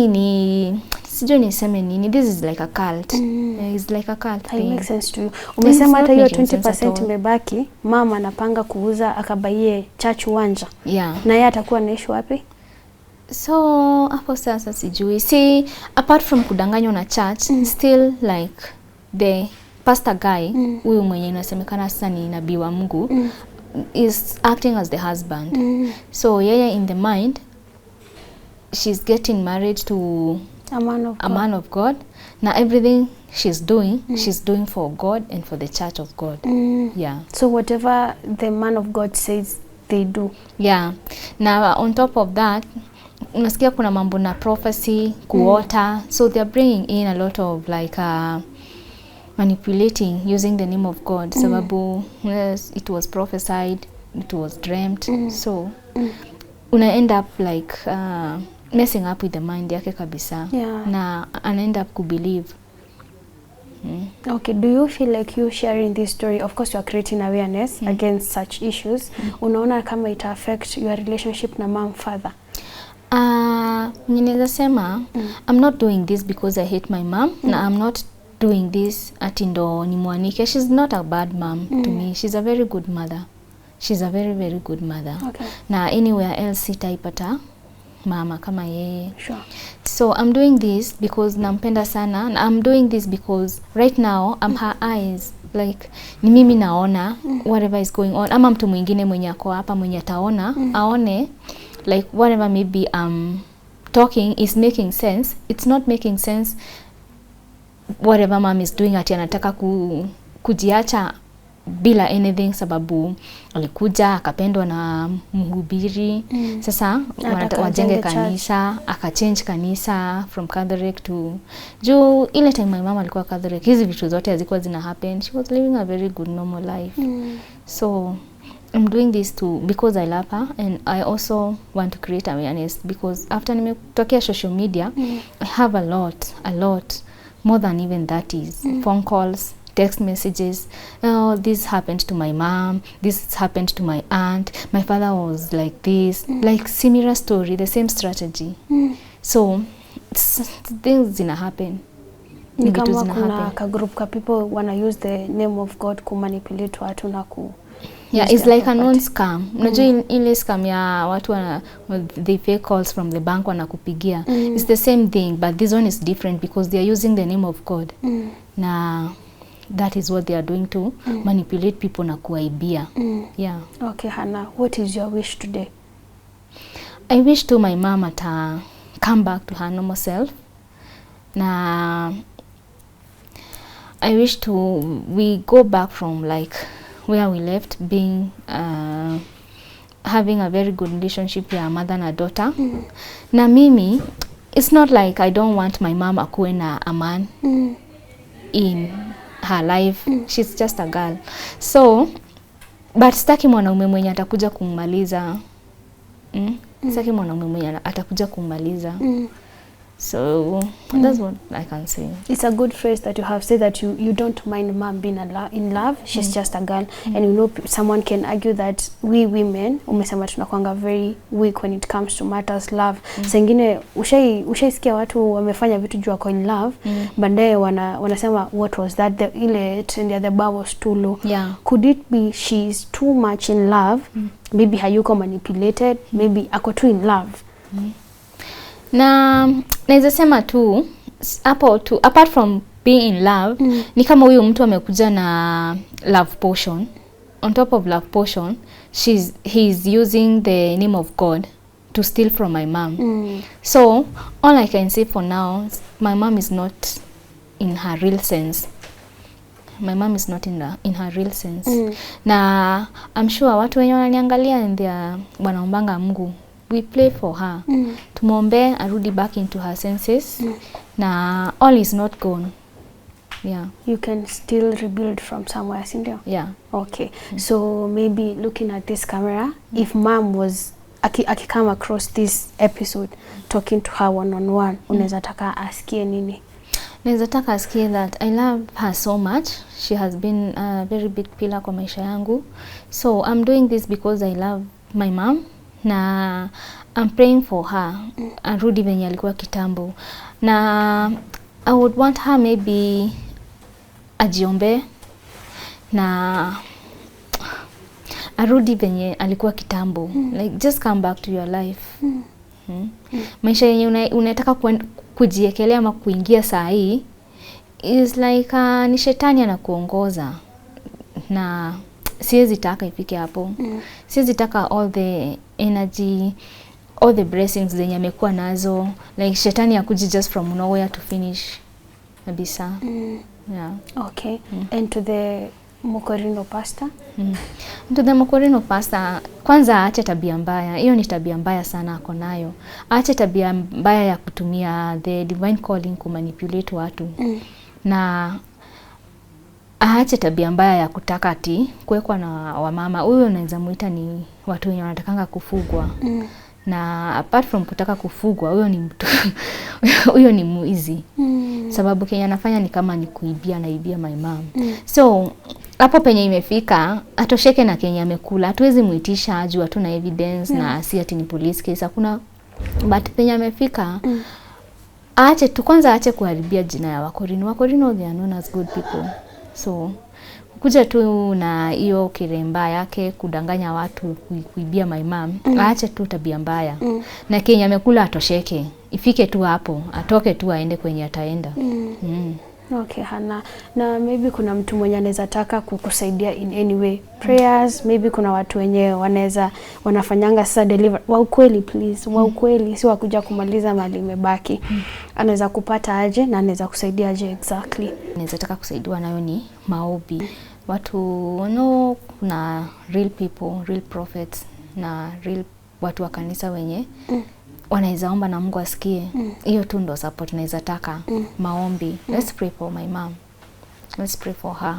ni sijui niseme nini, this is like a cult. It's like a cult thing. It makes sense to you. Umesema hata hiyo 20% imebaki, mama anapanga kuuza akabaie church uwanja. Yeah. Na yeye atakuwa anaishi wapi? So hapo sasa sijui. See, apart from kudanganywa na church, still like the pastor guy, huyu mwenye inasemekana sasa ni nabii wa Mungu, is acting as the husband. So yeye in the mind, she's getting married to a man of God. Now everything she's doing for God and for the church of God. Yeah. So whatever the man of God says, they do. Yeah. Now on top of that, unasikia kuna mambo na prophecy, kuota. So they're bringing in a lot of like manipulating using the name of God. Sababu it was prophesied, it was dreamt. So una end up like messing up with the mind yake kabisa. Yeah. Na ana end up kubelieve. Okay, do you feel like you sharing this story, of course you are creating awareness against such issues, unaona kama ita affect your relationship na mom father? Ninaweza sema I'm not doing this because I hate my mom. Na I'm not doing this ati ndo nimwanike. She's not a bad mom to me. She's a very good mother. She's a very, very good mother. Okay. Na anywhere else sitaipata mama kama yeye. Sure. So I'm doing this because nampenda sana, and I'm doing this because right now I'm her eyes. Like ni mimi naona whatever is going on, ama mtu mwingine mwenye ako hapa mwenye ataona aone like whatever maybe I'm talking is making sense. It's not making sense whatever mom is doing ati anataka kujiacha bila anything sababu alikuja akapendwa na mhubiri. Sasa wajenge kanisa, akachange kanisa from Catholic to juu ile time my mama alikuwa Catholic, hizi vitu zote hazikuwa zina happen. She was living a very good normal life. So I'm doing this too because I love her, and I also want to create awareness because after nimetokea social media I have a lot more than even that is phone calls, text messages. Oh, this happened to my mom, this happened to my aunt, my father was like this, like similar story, the same strategy. So things zina happen. Ni kama kuna ka group ka people wanna use the name of God ku manipulate watu na ku Yeah, it's like a non-scam. Unajua ile scam ya watu they fake calls from the bank wanakupigia. It's the same thing, but this one is different because they are using the name of God. Na that is what they are doing to manipulate people na kuwaibia. Yeah. Okay, Hannah, what is your wish today? I wish to my mama to come back to her normal self. Na I wish we go back from like where we left, being having a very good relationship with our mother na daughter. Na mimi, it's not like I don't want my mom akuwe na a man in her life. She's just a girl. So, but sitaki mwanaume mwenye atakuja kumaliza. Sitaki mwanaume mwenye atakuja kumaliza. So that's what I can say. It's a good phrase that you have said, that you don't mind mom being in love. She's just a girl. And you know, someone can argue that we women umesema tunakuanga very weak when it comes to matters love. Sengine ushaisikia watu wamefanya vitu juu wako in love, baadaye wanasema what was that, ile trend the bar was too low. Yeah. Could it be she's too much in love? Maybe hayuko manipulated, maybe ako too in love. Na naweza sema tu hapo tu, apart from being in love, ni kama huyo mtu amekuja na love potion. On top of love potion, he's using the name of God to steal from my mom. So all I can say for now, my mom is not in her real sense. My mom is not in her real sense. Na I'm sure watu wenye wananiangalia ndio wanaombanga Mungu we pray for her. Tumombe arudi back into her senses. Na all is not gone. Yeah. You can still rebuild from somewhere, sindio? Yeah. Okay. So maybe looking at this camera, if mom was aki come across this episode talking to her one-on-one, unaweza taka asikie nini? Naweza taka asikie that I love her so much. She has been a very big pillar kwa maisha yangu. So I'm doing this because I love my mom. Na I'm praying for her. Arudi venye alikuwa kitambo. Na I would want her maybe ajiombe na arudi venye alikuwa kitambo. Like just come back to your life. Maisha yenye unataka kujiekelea ama kuingia saa hii is like ni shetani anakuongoza. Na siwezi taka ifike hapo. Siwezi taka all the energy, all the blessings zenye amekuwa nazo, like shetani akuji just from nowhere to finish kabisa. Yeah. Okay. And to the Mokorino pastor? To the Mokorino pastor, kwanza aache tabia mbaya. Hiyo ni tabia mbaya sana ako nayo. Aache tabia mbaya ya kutumia the divine calling kumanipulate watu. Na aache tabia mbaya ya kutaka ati kuwekwa na wamama. Huyo unaweza muita ni watu wenye wanatakanga kufugwa. Na apart from kutaka kufugwa, huyo ni mtu huyo ni muizi. Sababu Kenya anafanya ni kama ni kuibia, naibia my mom. So hapo penye imefika, atosheke na Kenya amekula. Hatuwezi muitisha ajue hatuna evidence na si ati ni police case. Hakuna, but penye amefika aache tu, kwanza aache kuharibia jina ya Wakorino. Wakorino they are known as good people. So kuja tu na hiyo kiremba yake kudanganya watu, kuibia my mom, aache tu tabia mbaya. Na Kenya amekula atosheke. Ifike tu hapo, atoke tu aende kwenye ataenda. Okay, Hannah. Na maybe kuna mtu mwenye anaweza taka kukusaidia in any way. Prayers, maybe kuna watu wenye wanafanyanga sasa deliver. Wa ukweli please, wa ukweli, si wakuja kumaliza mali imebaki. Anaweza kupata aje na anaweza kusaidia aje exactly? Anaweza taka kusaidiwa nayo ni maombi. Watu no, kuna real people, real prophets na real watu wa kanisa wenye wanaweza omba na Mungu asikie. Hiyo tu ndo support naweza taka. Maombi. Let's pray for my mom. Let's pray for her.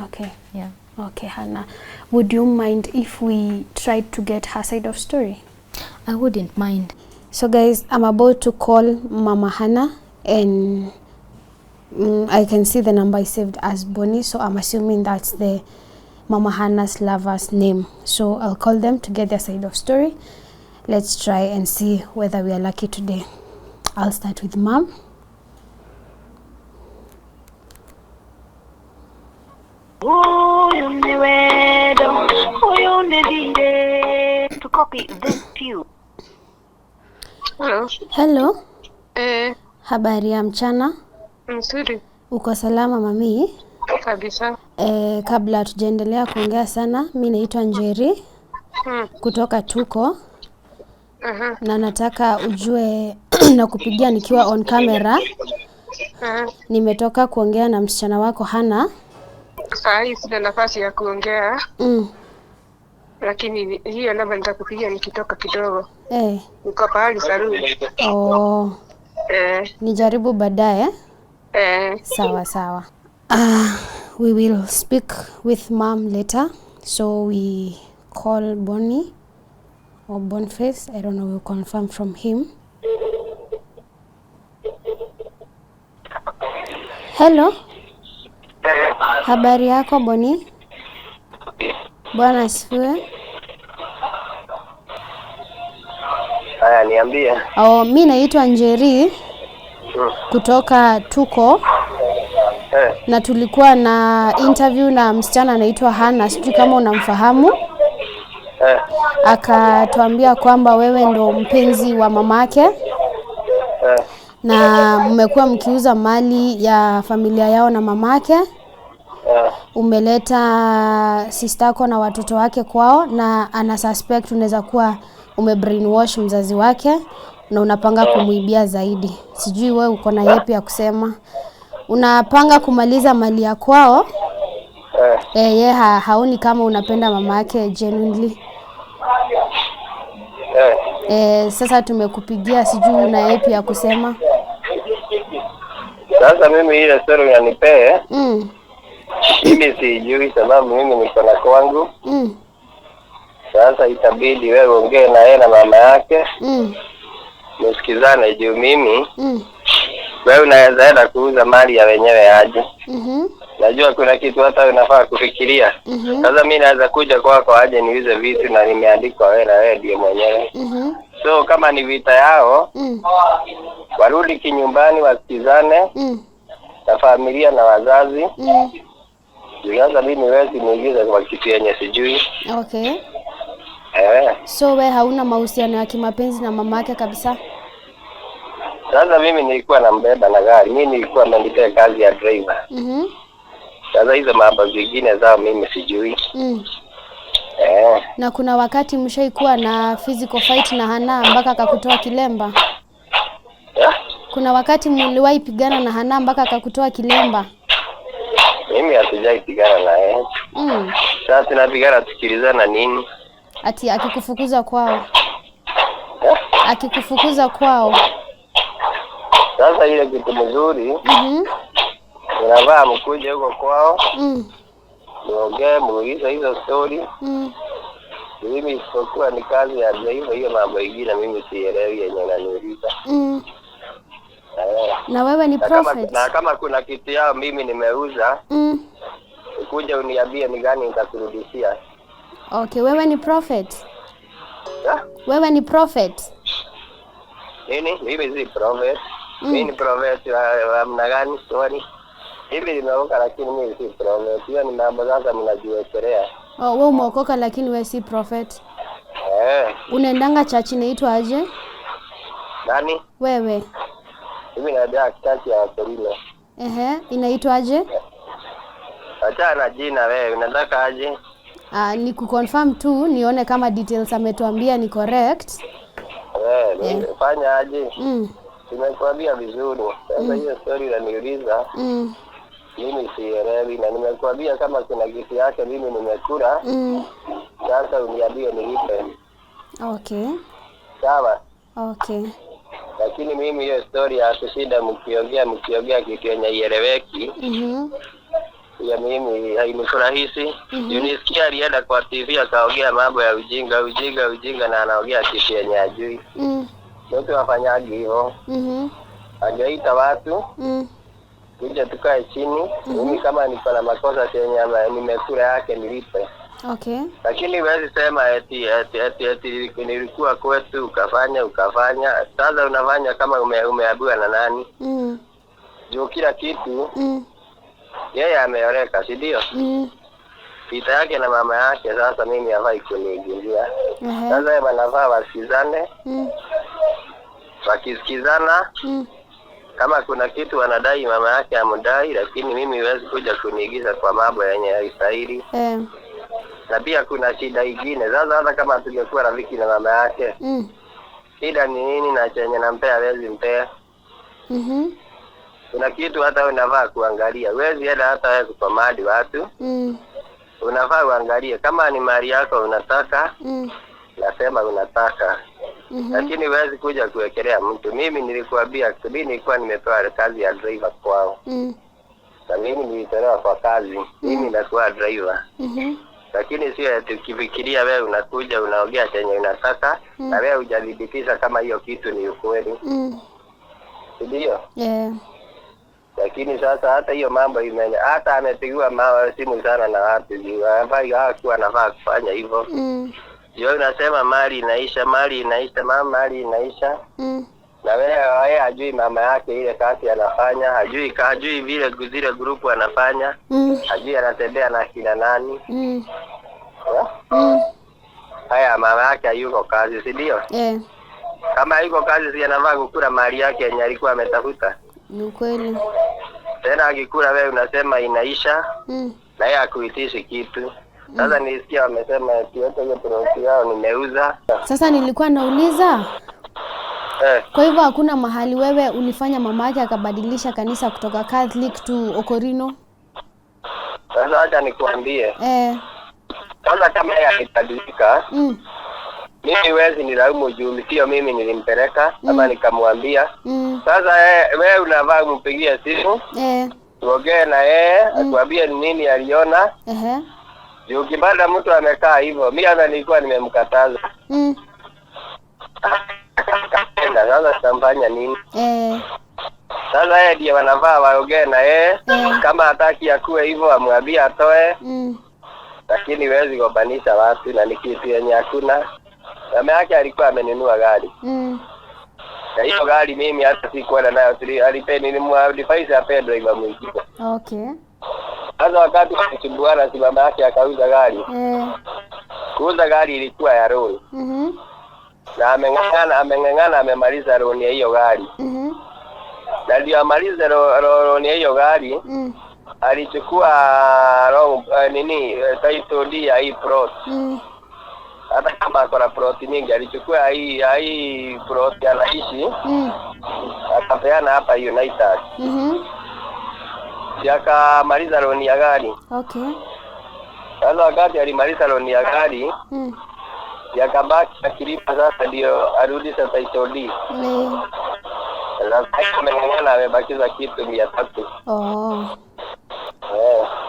Okay. Yeah. Okay, Hannah. Would you mind if we tried to get her side of story? I wouldn't mind. So guys, I'm about to call Mama Hannah and I can see the number is saved as Bonnie, so I'm assuming that's the Mama Hannah's lover's name. So I'll call them to get their side of story. Let's try and see whether we are lucky today. I'll start with Mom. To copy this few. Hello. Hello. Habari ya mchana. Mzuri. Uko salama mami? Kabisa. Kabla tujaendelea kuongea sana, mimi naitwa Njeri. Kutoka Tuko. Na nataka ujue na kupigia nikiwa on camera. Nimetoka kuongea na msichana wako Hannah. Saa hii sina nafasi ya kuongea. Lakini hiyo namba nitakupigia nikitoka kidogo. Niko pahali saruni. Nijaribu baadaye. Sawa sawa. We will speak with Mom later. So we call Bonnie or Boniface. I don't know, we'll confirm from him. Hello. Habari yako Bonnie? Bwana asifiwe. Haya, niambie. Mimi naitwa Njeri. Kutoka Tuko. Na tulikuwa na interview na msichana anaitwa Hannah, sijui kama unamfahamu. Akatuambia kwamba wewe ndo mpenzi wa mamake. Na mmekuwa mkiuza mali ya familia yao na mamake. Umeleta sistako na watoto wake kwao na ana suspect unaweza kuwa umebrainwash mzazi wake na unapanga kumuibia zaidi. Sijui wewe uko na yapi ya kusema. Unapanga kumaliza mali ya kwao? Haoni kama unapenda mama yake genuinely. Sasa tumekupigia, sijui una yapi ya kusema. Sasa mimi ile story unanipee. Mimi sijui sababu mimi niko na kwangu. Sasa itabidi wewe ongee na yeye na mama yake. Msikizane juu mimi. Wewe unaweza enda kuuza mali ya wenyewe aje. Najua kuna kitu hata unafaa kufikiria. Sasa mimi naweza kuja kwako aje niuze vitu na nimeandikwa wewe na wewe ndiye mwenyewe. So kama ni vita yao, warudi kinyumbani wasikizane. Na familia na wazazi. Sasa mimi niwezi niingize kwa kitu yenye sijui. Okay. So wewe hauna mahusiano ya kimapenzi na mamake kabisa? Sasa mimi nilikuwa nambeba na gari. Mimi nilikuwa nandipea kazi ya driver. Sasa hizo mambo zingine zao mimi sijui. Na kuna wakati mshaikuwa na physical fight na Hana mpaka akakutoa kilemba? Kuna wakati mliwahi pigana na Hana mpaka akakutoa kilemba? Mimi hatujai pigana na yeye. Sasa tunapigana tukilizana nini? Ati akikufukuza kwao. Akikufukuza kwao. Sasa ile kitu mzuri. Unavaa mkuje huko kwao. Muongee muulize hizo story. Mimi isipokuwa ni kazi ya driver, hiyo mambo ingine mimi sielewi yenye unaniuliza. Na wewe ni prophet. Na kama kuna kitu yao mimi nimeuza. Ukuje uniambie ni gani nitakurudishia. Okay, wewe ni prophet. Wewe ni prophet. Nini? Mimi si prophet. Mimi ni prophet wa mna gani story? Hivi nimeokoka lakini mimi si prophet. Hiyo ni mambo sasa mnajiwekelea. Wewe umeokoka lakini wewe si prophet. Unaendanga church inaitwa aje? Nani? Wewe. Mimi naenda church ya Torino. Inaitwa aje? Acha na jina wewe, unataka aje? Ni kuconfirm tu nione kama details ametuambia ni correct. Fanya aje? Nimekuambia vizuri. Sasa hiyo story unaniuliza. Mimi sielewi na nimekuambia kama kuna kitu yake mimi nimekula. Sasa uniambie nilipe. Okay. Sawa. Okay. Lakini mimi hiyo story ya kushinda mkiongea kitu yenye ieleweki. Ya mimi hainifurahishi. Unisikia alienda kwa TV akaongea mambo ya ujinga na anaongea kitu yenye ajui. Wote wafanyaje hivyo? Angeita watu. Kuja tukae chini. Mimi kama niko na makosa yenye nimekula yake nilipe. Okay. Lakini huwezi sema eti nilikuwa kwetu ukafanya. Sasa unafanya kama umeambiwa na nani? Juu kila kitu yeye ameoreka, si ndio? Vita yake na mama yake sasa mimi hafai kuniingilia. Sasa yeye anafaa wasikizane. Wakisikizana. Kama kuna kitu wanadai mama yake amdai, lakini mimi huwezi kuja kuniigiza kwa mambo yenye haistahili. Na pia kuna shida nyingine. Sasa hata kama tungekuwa rafiki na mama yake. Shida ni nini na chenye nampea hawezi mpea? Kuna kitu hata unafaa kuangalia. Huwezi enda hata wewe kukomadi watu. Unafaa uangalie kama ni mali yako unataka. Nasema unataka. Lakini huwezi kuja kuwekelea mtu. Mimi nilikuambia mimi nilikuwa nimepewa kazi ya driver kwao. Na mimi nilitolewa kwa kazi. Mimi nakuwa driver. Lakini sio tukifikiria wewe unakuja unaongea chenye unataka na wewe hujadhibitisha kama hiyo kitu ni ukweli. Ndio? Lakini sasa hata hiyo mambo hata amepigiwa simu sana na watu. Hakuwa anafaa kufanya hivyo. Yeye unasema mali inaisha, mama mali inaisha. Na wewe hajui mama yake ile kazi anafanya, hajui vile zile grupu anafanya, hajui anatembea na kina nani. Haya mama yake hayuko kazi, si ndio? Kama hayuko kazi si anafaa kukula mali yake yenye alikuwa ametafuta. Ni kweli. Tena akikula wewe unasema inaisha. Na yeye hakuitishi kitu. Sasa nilisikia wamesema yote hiyo product yao nimeuza. Sasa nilikuwa nauliza. Kwa hivyo hakuna mahali wewe ulifanya mama yake akabadilisha kanisa kutoka Catholic to Okorino? Sasa acha nikuambie. Sasa kama yeye alibadilika. mimi wezi nilaumu juu sio mimi nilimpeleka ama nikamwambia. Sasa wewe unavaa kumpigia simu tuongee na yeye atuambie ni nini aliona. Juu kibanda mtu amekaa hivyo, mimi hata nilikuwa nimemkataza. Sasa tutafanya nini? Sasa yeye ndiye wanavaa waongee na yeye. Kama hataki akue hivyo amwambie atoe. Lakini wezi kubanisha watu na nikitu yenye hakuna. Mama yake alikuwa amenunua gari. Na hiyo gari mimi hata sikuwa nayo, alipeni ni mwadvise ape driver mwingine. Okay. Sasa wakati tukibuana si mama yake akauza gari. Kuuza gari ilikuwa ya loan. Na ameng'ang'ana amemaliza loan ya hiyo gari. Na ndio amaliza loan ya hiyo gari. Alichukua title deed ya hii plot. Hata kama akona plot nyingi alichukua hii plot anaishi. Akapeana hapa United. Akamaliza loan ya gari. Okay. Sasa wakati alimaliza loan ya gari, yakabaki akilipa sasa ndio arudi sasa title deed. Sasa ameng'ang'ana amebakiza kitu 300.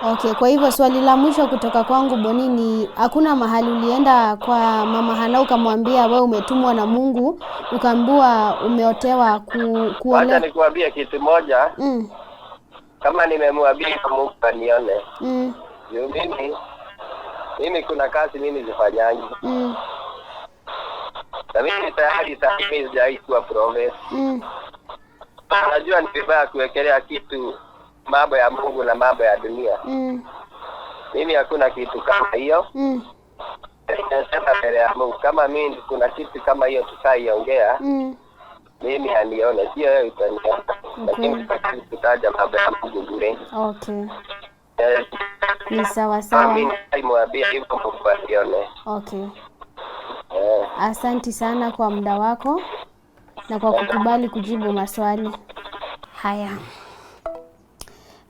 Okay, kwa hivyo swali la mwisho kutoka kwangu Boni ni hakuna mahali ulienda kwa Mama Hana ukamwambia wewe umetumwa na Mungu, ukaambiwa umeotewa kuolewa? Acha nikuambie kitu moja. Kama nimemwambia Mungu anione. Mimi kuna kazi mimi zifanyangi. Na mimi tayari sijaikuwa prophet. Najua ni vibaya kuwekelea kitu mambo ya Mungu na mambo ya dunia. Mimi hakuna kitu kama hiyo. Nasema mbele ya Mungu kama mimi kuna kitu kama hiyo tutaiongea. Mimi anione sio wewe utaniona. Lakini tutaja mambo ya Mungu bure. Okay. Ni sawa. Mimi nimwambia hivyo Mungu anione. Okay. Asante sana kwa muda wako na kwa kukubali kujibu maswali haya.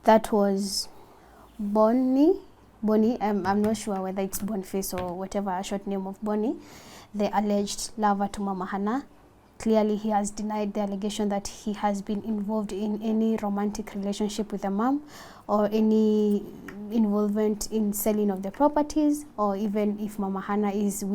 That was Bonnie. I'm not sure whether it's Boniface or whatever a short name of Bonnie, the alleged lover to Mama Hana. Clearly, he has denied the allegation that he has been involved in any romantic relationship with a mom or any involvement in selling of the properties, or even if Mama Hana is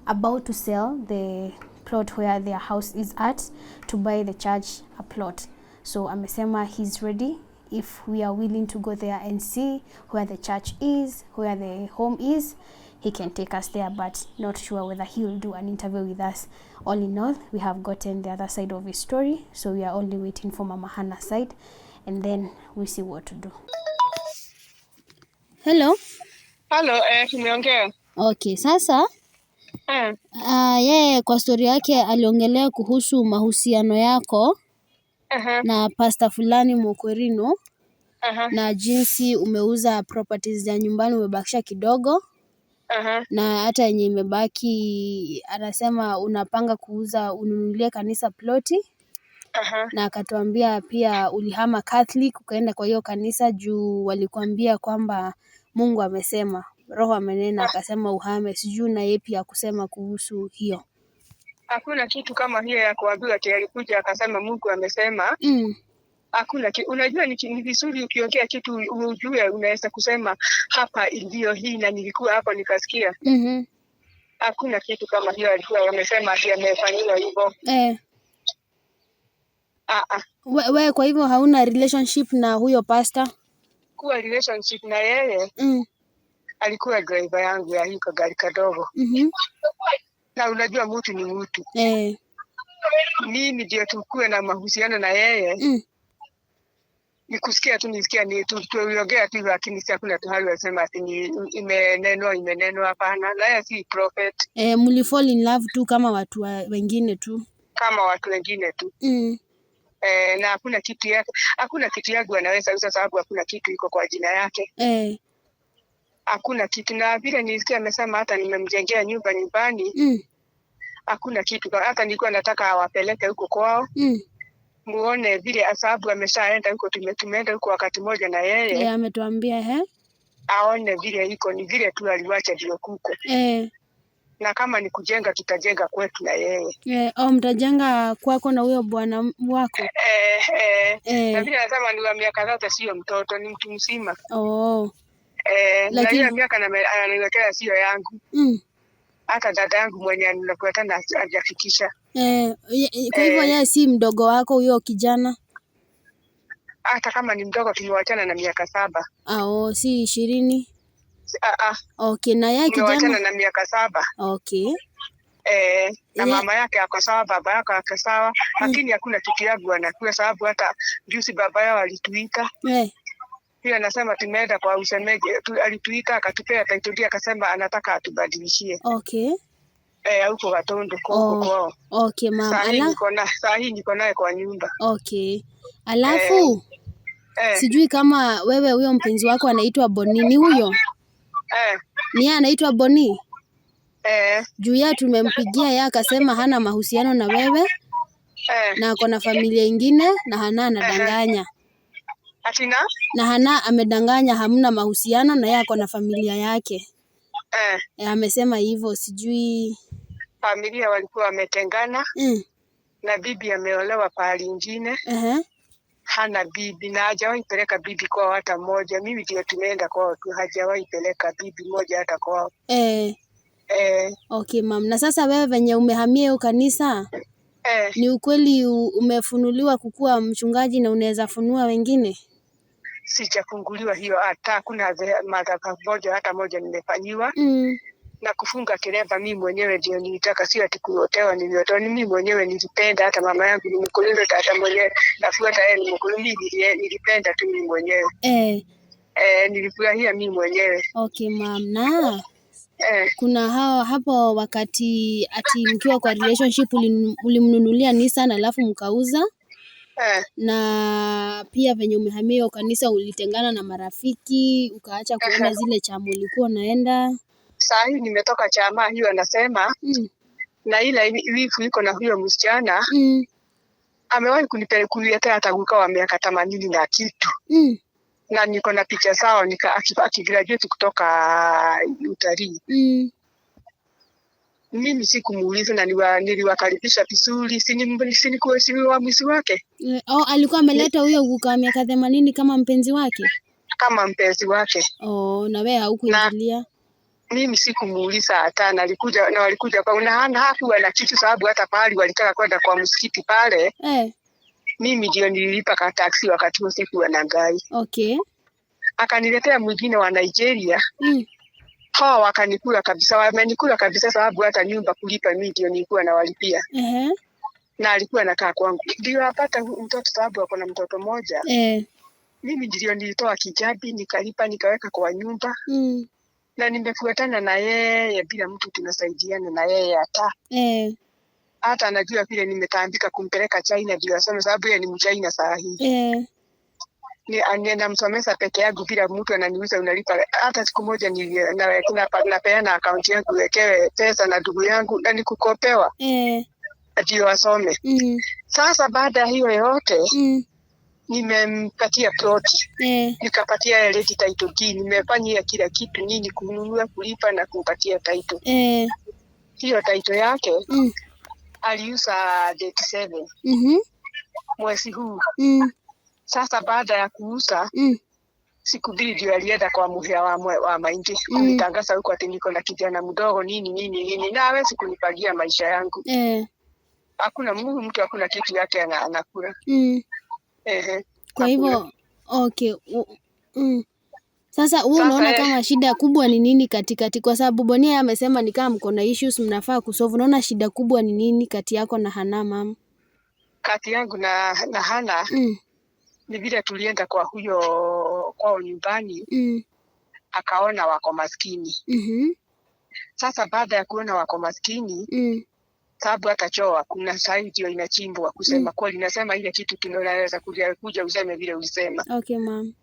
about to sell the plot where their house is at to buy the church a plot. So amesema he's ready if we are willing to go there and see where the church is, where the home is. He can take us there, but not sure whether he'll do an interview with us. All in all, we have gotten the other side of his story, so we are only waiting for Mama Hana's side, and then we see what to do. Hello. Tumeongea. Okay, sasa yeye kwa story yake aliongelea kuhusu mahusiano yako na pasta fulani Mokwerino na jinsi umeuza properties za nyumbani umebakisha kidogo. Na hata yenye imebaki anasema unapanga kuuza ununulie kanisa ploti. Na akatuambia pia ulihama Catholic ukaenda kwa hiyo kanisa juu walikuambia kwamba Mungu amesema, Roho amenena akasema uhame. Sijui na yeye pia kusema kuhusu hiyo. Hakuna kitu kama hiyo ya kuambiwa ati alikuja akasema Mungu amesema. Hakuna unajua ni vizuri ukiongea kitu ujue unaweza kusema hapa ndio hii na nilikuwa hapo nikasikia. Hakuna kitu kama hiyo alikuwa wamesema ati amefanywa hivyo. Wewe kwa hivyo hauna relationship na huyo pastor? Kuwa relationship na yeye. Alikuwa driver yangu ya hiko gari kadogo. Na unajua mtu ni mtu. Mimi ndio tukue na mahusiano na yeye. Nikusikia tu nisikia ni tuliongea tu lakini si hakuna tuhali wasema ati imenenwa hapana. Na yeye si prophet. Mlifall in love tu kama watu wengine tu. Kama watu wengine tu. Na hakuna kitu yangu anaweza uza sababu hakuna kitu iko kwa jina yake. Hakuna kitu, na vile nilisikia amesema hata nimemjengea nyumba nyumbani. Hakuna kitu, hata nilikuwa nataka awapeleke huko kwao. Muone vile sababu ameshaenda huko, tumeenda huko wakati moja na yeye. Ametuambia aone vile iko, ni vile tu aliwacha ndio kuko. Na kama ni kujenga tutajenga kwetu na yeye. Mtajenga kwako na huyo bwana wako? Na vile nasema ni wa miaka 3 sio mtoto, ni mtu mzima. Lakini na hiyo miaka ananiwekea sio yangu. Hata dada yangu mwenye anafuata na hajafikisha. Kwa hivyo yeye si mdogo wako huyo kijana? Hata kama ni mdogo tumewachana na miaka 7. Si 20? Okay, na yeye kijana tumewachana na miaka 7. Okay. Na mama yake ako sawa, baba yake ako sawa, lakini hakuna kitu yangu anakuwa, sababu hata juzi baba yao alituita. Pia anasema tumeenda kwa usemeji, alituita akatupea title, akasema anataka atubadilishie. Okay. Huko Gatundu kwao. Okay mama. Saa hii niko naye kwa nyumba. Okay. Alafu sijui kama wewe huyo mpenzi wako anaitwa Boni ni huyo? Ni yeye anaitwa Boni? Juu ya tumempigia yeye akasema hana mahusiano na wewe. Na ako na familia ingine na Hana anadanganya. Atina? Na Hana amedanganya hamna mahusiano na yeye ako na familia yake. Amesema hivyo, sijui familia walikuwa wametengana. Na bibi ameolewa pahali ingine. Hana bibi na hajawahi peleka bibi kwao hata moja. Mimi ndio tumeenda kwao tu, hajawahi peleka bibi moja hata kwao. Okay mam, na sasa wewe venye umehamia hiyo kanisa, ni ukweli umefunuliwa kukuwa mchungaji na unaweza funua wengine? Sijafunguliwa hiyo, hata kuna madhabahu moja hata moja nimefanyiwa. Na kufunga kireba mimi mwenyewe ndio nilitaka, sio ati kuotewa. Niliotoa ni mimi mwenyewe, nilipenda. Hata mama yangu nimekulinda, hata mwenyewe nafuata yeye, nimekulinda, nilipenda tu mimi mwenyewe. Nilifurahia mimi mwenyewe. Okay mam, na kuna hapo wakati ati mkiwa kwa relationship ulimnunulia Nissan alafu mkauza. Na pia venye umehamia hiyo kanisa ulitengana na marafiki, ukaacha kuenda zile chama ulikuwa unaenda. Saa hii nimetoka chama hiyo, anasema na ile wifu iko na huyo msichana. Amewahi kuniletea hata guka wa miaka 80 na kitu. Na niko na picha sawa, akigraduate kutoka utalii. Mimi sikumuuliza na niliwakaribisha vizuri, si wa mwisi wake. Alikuwa ameleta huyo guka wa miaka 80 kama mpenzi wake? Kama mpenzi wake. Na wewe haukuingilia? Mimi sikumuuliza hata, na walikuja kwa Hana hakuwa na kitu, sababu hata pale walitaka kwenda kwa msikiti pale. Mimi ndio nililipa ka taxi wakati huo, sikuwa na gari. Okay. Akaniletea mwingine wa Nigeria. Hawa wakanikula kabisa, wamenikula kabisa, sababu hata nyumba kulipa mimi ndio nilikuwa nawalipia. Na alikuwa anakaa kwangu. Ndio apata mtoto, sababu ako na mtoto mmoja. Mimi ndio nilitoa kijabi nikalipa nikaweka kwa nyumba. Na nimefuatana na yeye bila mtu tunasaidiana na yeye hata. Hata anajua vile nimetambika kumpeleka China ndio asome, sababu yeye ni Mchina saa hii. Namsomesa peke yangu bila mtu ananiuliza unalipa. Hata siku moja napeana akaunti yangu wekewe pesa na ndugu yangu na nikukopewa. Ndio asome. Sasa baada ya hiyo yote nimempatia ploti. Nikapatia yeye title deed, nimefanyia kila kitu, nini kununua, kulipa na kumpatia title. Hiyo title yake aliuza date 7 mwezi huu. Sasa baada ya kuuza siku 2 ndio alienda kwa muhia wa mahindi kunitangaza huko ati niko na kijana mdogo nini na hawezi kunipagia maisha yangu. Hakuna mtu hakuna kitu yake anakula. Kwa hivyo okay. Sasa wewe unaona kama shida kubwa ni nini katikati, kwa sababu Bonia amesema ni kama mko na issues mnafaa kusolve. Unaona shida kubwa ni nini kati yako na Hana mama? Kati yangu na Hana ni vile tulienda kwa huyo kwao nyumbani. Akaona wako maskini. Sasa baada ya kuona wako maskini, sababu hata choo kuna side ndio inachimbwa, kusema kweli nasema ile kitu tunaweza kuja useme vile ulisema. Okay ma'am.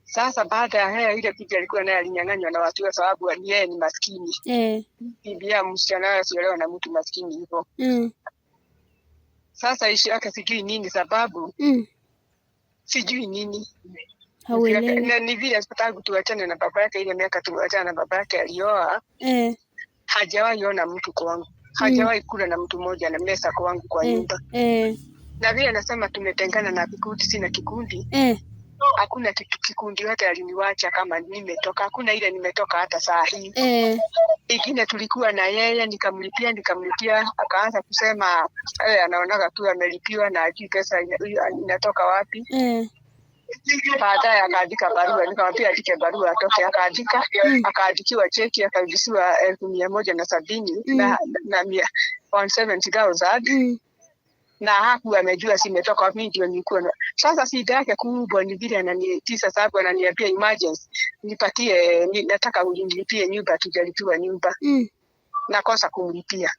Sasa baada ya ile picha alikuwa naye alinyang'anywa na watu, sababu yeye ni maskini. Bibi ya msichana wao siolewa na mtu maskini hivyo. Sasa ishi yake sijui nini sababu. Sijui nini. Na ni vile tangu tuachane na baba yake, ile miaka tumeachana na baba yake alioa. hajawahi ona mtu kwangu. Hajawahi kula na mtu mmoja na mesa kwangu kwa nyumba. Na vile anasema tumetengana na vikundi, sina kikundi. Hakuna kikundi yote aliniwacha kama nimetoka. Hakuna ile nimetoka hata saa hii. Ingine tulikuwa na yeye, nikamlipia, akaanza kusema anaonaga tu amelipiwa na ajui pesa inatoka wapi. Baadaye akaandika barua, nikamwambia andike barua atoke, akaandika, akaandikiwa cheki, akarudishiwa 170 na 170,000. Na haku amejua simetoka wapi, ndio nilikuwa. Sasa shida yake kubwa ni vile ananitisa, sababu ananiambia emergency nipatie, nataka unilipie nyumba, tujalipiwa nyumba. Nakosa kumlipia.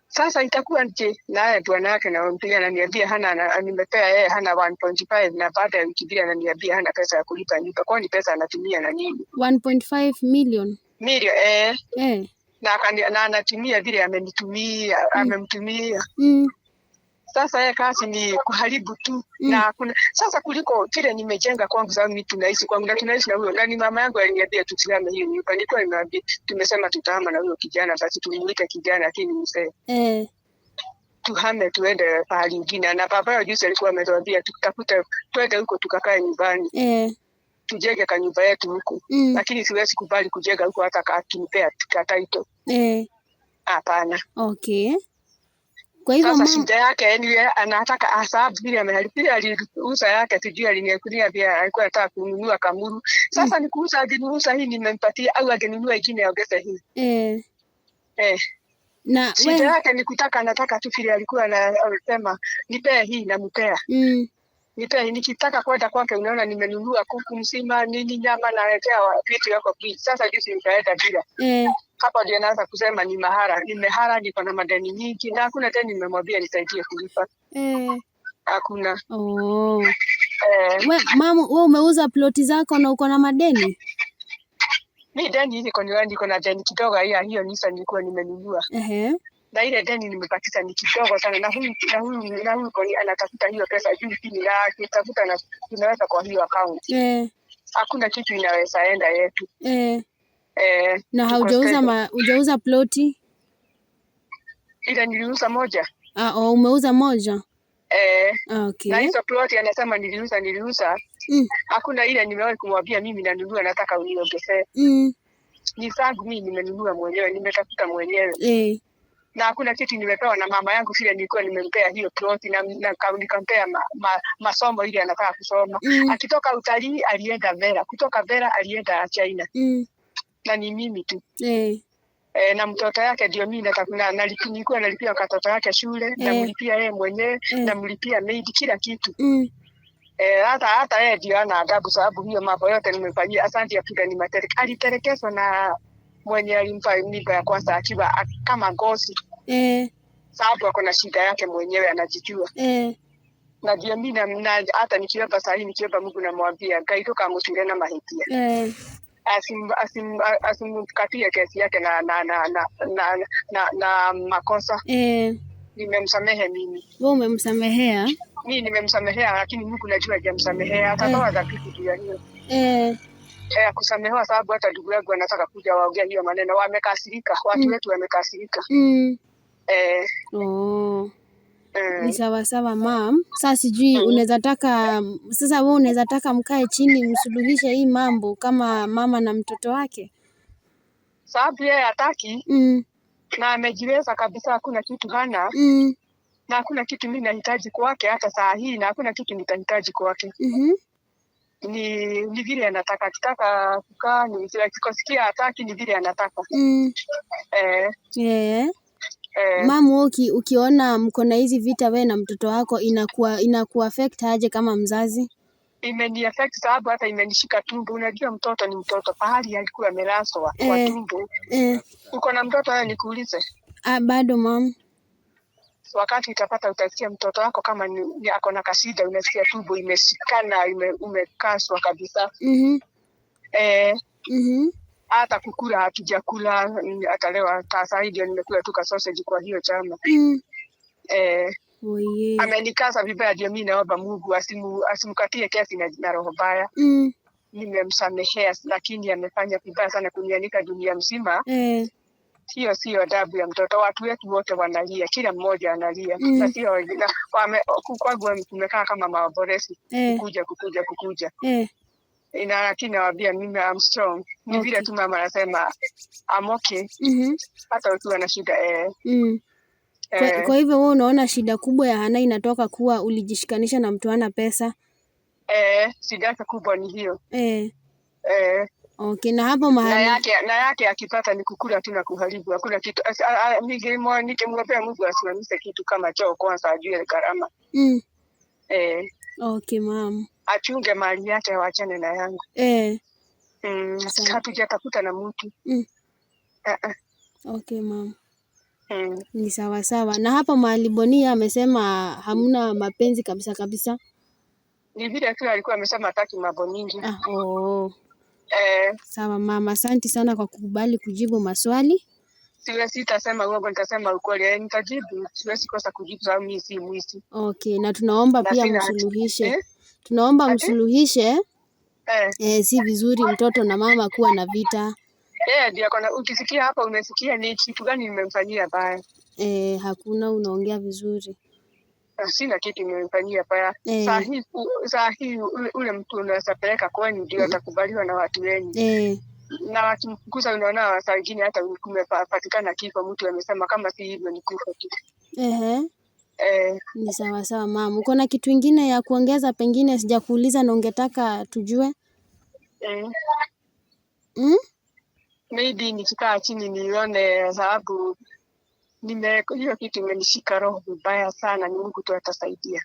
Sasa itakuwa nje naye bwana yake na mpiga ananiambia hana, nimepea yeye hana 1.5 na baada ya wiki mbili ananiambia hana pesa ya kulipa nyumba. Kwani pesa anatumia na nini? 1.5 million. Na anatumia vile amemtumia. Sasa yeye kazi ni kuharibu tu. Na kuna sasa kuliko kile nimejenga kwangu, sababu mimi tunaishi kwangu na tunaishi na huyo. Na ni mama yangu aliniambia tusilame hiyo nyumba. Nilikuwa nimeambia tumesema tutahama na huyo kijana, basi tumuite kijana lakini mzee. Tuhame tuende pahali nyingine. Na baba yao juzi alikuwa ametuambia tutafute twende huko tukakae nyumbani. Tujenge kanyumba yetu huko. Lakini siwezi kubali kujenga huko hata akinipea title. Hapana. Okay. Kwa hivyo sasa shida yake ni anataka asabu vile amelipia aliuza yake, sijui aliniekulia pia alikuwa anataka kununua kamuru. Sasa ni kuuza, agenunua hii nimempatia au agenunua ingine ongeze hii. Na shida yake ni kutaka, anataka tu vile alikuwa anasema nipee hii na mpea. Nipee nikitaka kwenda kwake, unaona nimenunua kuku mzima nini nyama na letea vitu yako please. Sasa juzi nikaenda bila. Hapa ndio naanza kusema ni nimehara, niko na madeni nyingi na hakuna tena nimemwambia nisaidie kulipa. Hakuna. Mama, wewe umeuza ploti zako na uko na madeni? Mimi deni niko na deni kidogo hiyo Nissan nilikuwa nimenunua. Na ile deni nimebakiza ni kidogo sana, na huyu koni anatafuta hiyo pesa juu chini na akitafuta na tunaweza kwa hiyo account. Hakuna kitu inaweza enda yetu. Na hujauza ploti? Ile niliuza moja. Umeuza moja? Okay. Na hizo ploti anasema niliuza. Hakuna ile nimewahi kumwambia mimi nanunua nataka uniongezee. Ni zangu mimi nimenunua mwenyewe, nimetafuta mwenyewe. Na hakuna kitu nimepewa na mama yangu vile nilikuwa nimempea hiyo ploti na nikampea masomo ile anataka kusoma. Akitoka utalii alienda Vera, kutoka Vera alienda China. Na ni mimi tu. Na mtoto yake ndio mimi nilikuwa nalipia katoto yake shule, namlipia yeye mwenyewe, namlipia maid kila kitu. Hata yeye ndio ana adabu, sababu hiyo mambo yote nimefanyia. Asante ya pia ni aliterekeswa na mwenye alimpa mimba ya kwanza akiwa kama ngozi. Sababu ako na shida yake mwenyewe anajijua. Na ndio mimi na hata nikiomba saa hii nikiomba Mungu namwambia ngaitoka mutire na mahitia. Asimkatie kesi yake na makosa. Nimemsamehe mimi. Wewe umemsamehea? Mimi nimemsamehea, lakini Mungu najua hajamsamehea. Atatoa dhabihu juu ya hiyo. Kusamehewa, sababu hata ndugu yangu anataka kuja waongea hiyo maneno. Wamekasirika, watu wetu wamekasirika. Ni sawa sawa ma'am. Sasa sijui wewe unaweza taka mkae chini msuluhishe hii mambo kama mama na mtoto wake? Sababu yeye hataki. Na amejiweza kabisa, hakuna kitu hana. Na hakuna kitu mimi nahitaji kwake hata saa hii, na hakuna kitu nitahitaji kwake. Ni vile anataka, akitaka kukaa ni vile sikosikia hataki, ni vile anataka. Mamu, ukiona mko na hizi vita wewe na mtoto wako inakuwa affect aje kama mzazi? Imeni affect sababu hata imenishika tumbo. Unajua mtoto ni mtoto, pahali alikuwa amelaswa kwa tumbo. Uko na mtoto wewe nikuulize? Bado mama. Wakati utapata utasikia mtoto wako kama ni ako na kasida, unasikia tumbo imeshikana, umekaswa kabisa. Hata kukula hatujakula, hata leo sasa hivi nimekula tu sausage kwa hiyo chama. Amenikaza vibaya, ndio mimi naomba Mungu asimkatie kesi na roho mbaya. Nimemsamehea, lakini amefanya vibaya sana kunianika dunia mzima. hiyo sio adabu ya mtoto. Watu wetu wote wanalia, kila mmoja analia. Na sio kwangu tumekaa kama maboresi kukuja. Lakini nawaambia mimi I'm strong. Ni vile tu mama anasema I'm okay. Hata ukiwa na shida Kwa hivyo wewe unaona shida kubwa ya Hana inatoka kuwa ulijishikanisha na mtu ana pesa? Shida kubwa ni hiyo. Okay, na hapo mahali na yake akipata ni kukula tu na kuharibu. Hakuna kitu. Nikimwambia Mungu asimamishe kitu kama choo kwanza ajue gharama. Okay, mama. Achunge mali yake waachane na yangu. Hatujatafuta na mtu. Okay, mama. Ni sawa. Na hapa mahali Bonia amesema hamna mapenzi kabisa. Ni vile tu alikuwa amesema hataki mambo mingi. Sawa mama, asante sana kwa kukubali kujibu maswali. Sitasema uongo, nitasema ukweli. Nitajibu, siwezi kosa kujibu sababu mimi si mwizi. Okay, na tunaomba pia msuluhishe. Tunaomba msuluhishe. Si vizuri mtoto na mama kuwa na vita. Ndio ukisikia hapa umesikia ni kitu gani nimemfanyia baya? Hakuna, unaongea vizuri. Sina kitu nimemfanyia baya. Saa hii ule mtu unaweza peleka kwani ndio atakubaliwa na watu wengi. Na wakimkuza unaona saa nyingine hata kumepatikana kifo, mtu amesema kama si hivyo ni kufa tu. Ni sawa mama. Uko na kitu kingine ya kuongeza pengine sijakuuliza na ungetaka tujue? Maybe nikikaa chini nione sababu hiyo kitu imenishika roho vibaya sana. Ni Mungu tu atasaidia.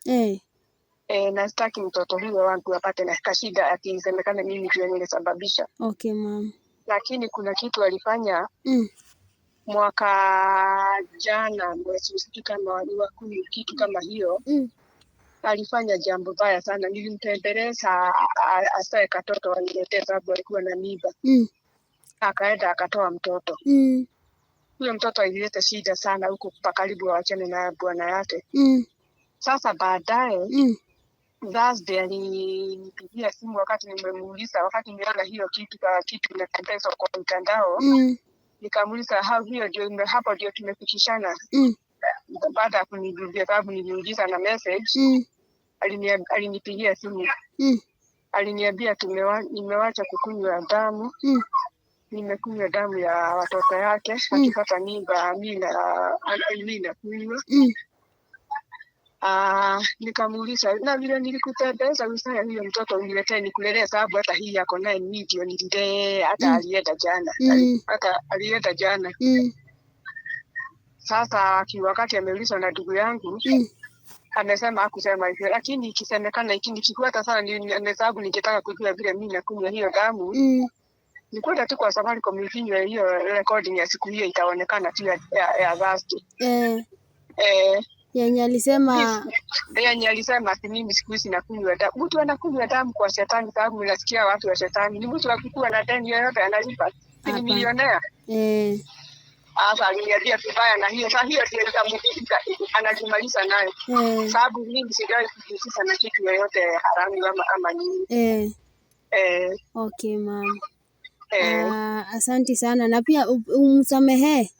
Na sitaki mtoto huyo wangu apate na kashida akisemekana mimi ndio nilisababisha. Okay mama. Lakini kuna kitu alifanya mwaka jana mwezi kama wa 10 kitu kama hiyo. Alifanya jambo baya sana. Nilimtembeleza asae katoto waniletee sababu alikuwa na mimba. Akaenda akatoa mtoto. Huyo mtoto alileta shida sana huko karibu waachane na bwana yake. Sasa baadaye Thursday alinipigia simu wakati nimemuuliza, wakati nimeona hiyo kitu inatembezwa kwa mtandao. Nikamuuliza hapo ndio tumefikishana. Baada ya kunijulia sababu niliuliza na message. Alinipigia simu. Aliniambia nimewacha kukunywa damu. Nimekunywa damu ya watoto yake. Akipata mimba mimi na kunywa. Nikamuuliza na vile nilikutembeza usaya huyo mtoto uniletee nikulelea sababu hata hii yako naye ndio nilile hata alienda jana. Sasa wakati ameulizwa na ndugu yangu amesema hakusema hivyo, lakini ikisemekana nikifuata sana ni sababu ningetaka kujua vile mimi nakunywa hiyo damu. Ni kwenda tu kwa Safaricom nikinywa hiyo recording ya siku hiyo itaonekana tu ya Thursday. Yenye alisema ati mimi siku hizi nakunywa damu. Mtu anakunywa damu kwa shetani sababu unasikia watu wa shetani. Ni mtu akikuwa na deni yoyote analipa. Ni milionea. Sasa aliniambia vibaya na hiyo. Sasa hiyo ndio ikamfika anajimaliza nayo. Sababu mimi sijawahi kujihusisha na kitu yoyote haramu ama nini. Okay mama. Asante sana na pia umsamehe.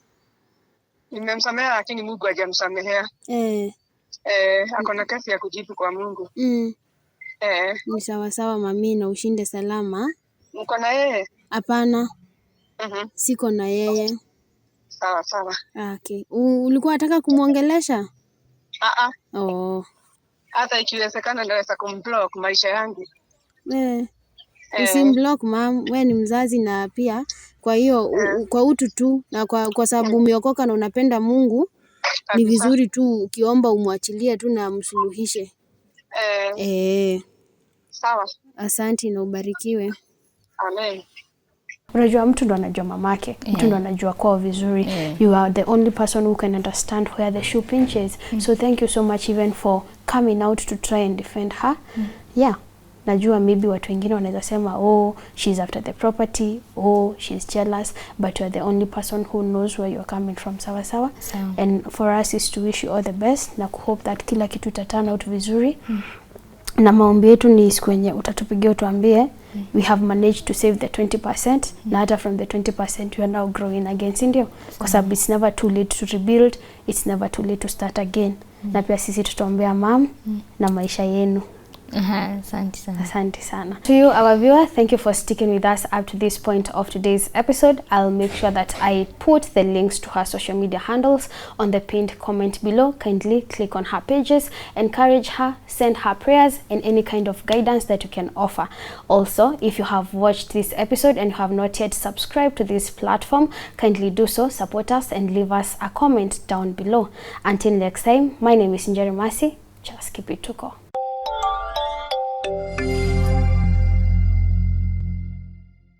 Nimemsamehea lakini Mungu hajamsamehea. Ako na kesi ya kujibu kwa Mungu. Ni sawa mami na ushinde salama. Uko na yeye? Hapana. Siko na yeye. Sawa. Okay. Ulikuwa unataka kumuongelesha? Hata ikiwezekana naweza kumblock maisha yangu. Usimblock mam, wewe ni mzazi na pia kwa hiyo kwa utu tu na kwa sababu umeokoka na unapenda Mungu ni vizuri tu ukiomba umwachilie tu na msuluhishe. Sawa. Asante na ubarikiwe. Amen. Unajua mtu ndo anajua mamake, mtu ndo anajua kwao vizuri. You are the only person who can understand where the shoe pinches. So thank you so much even for coming out to try and defend her. Najua maybe watu wengine wanaweza sema she's after the property, she's jealous, but you are the only person who knows where you're coming from. Sawa. And for us is to wish you all the best na kuhope that kila kitu turn out vizuri. Na maombi yetu ni siku yenye utatupigia utuambie we have managed to save the 20%, na hata from the 20% we are now growing again, si ndio? Kwa sababu it's never too late to rebuild, it's never too late to start again. Na pia sisi tutaombea mam na maisha yenu. Asante sana. Asante sana. To you, our viewer, thank you for sticking with us up to this point of today's episode. I'll make sure that I put the links to her social media handles on the pinned comment below. Kindly click on her pages, encourage her, send her prayers and any kind of guidance that you can offer. Also, if you have watched this episode and you have not yet subscribed to this platform, kindly do so, support us and leave us a comment down below. Until next time, my name is Njeri Mercy. Just keep it to go.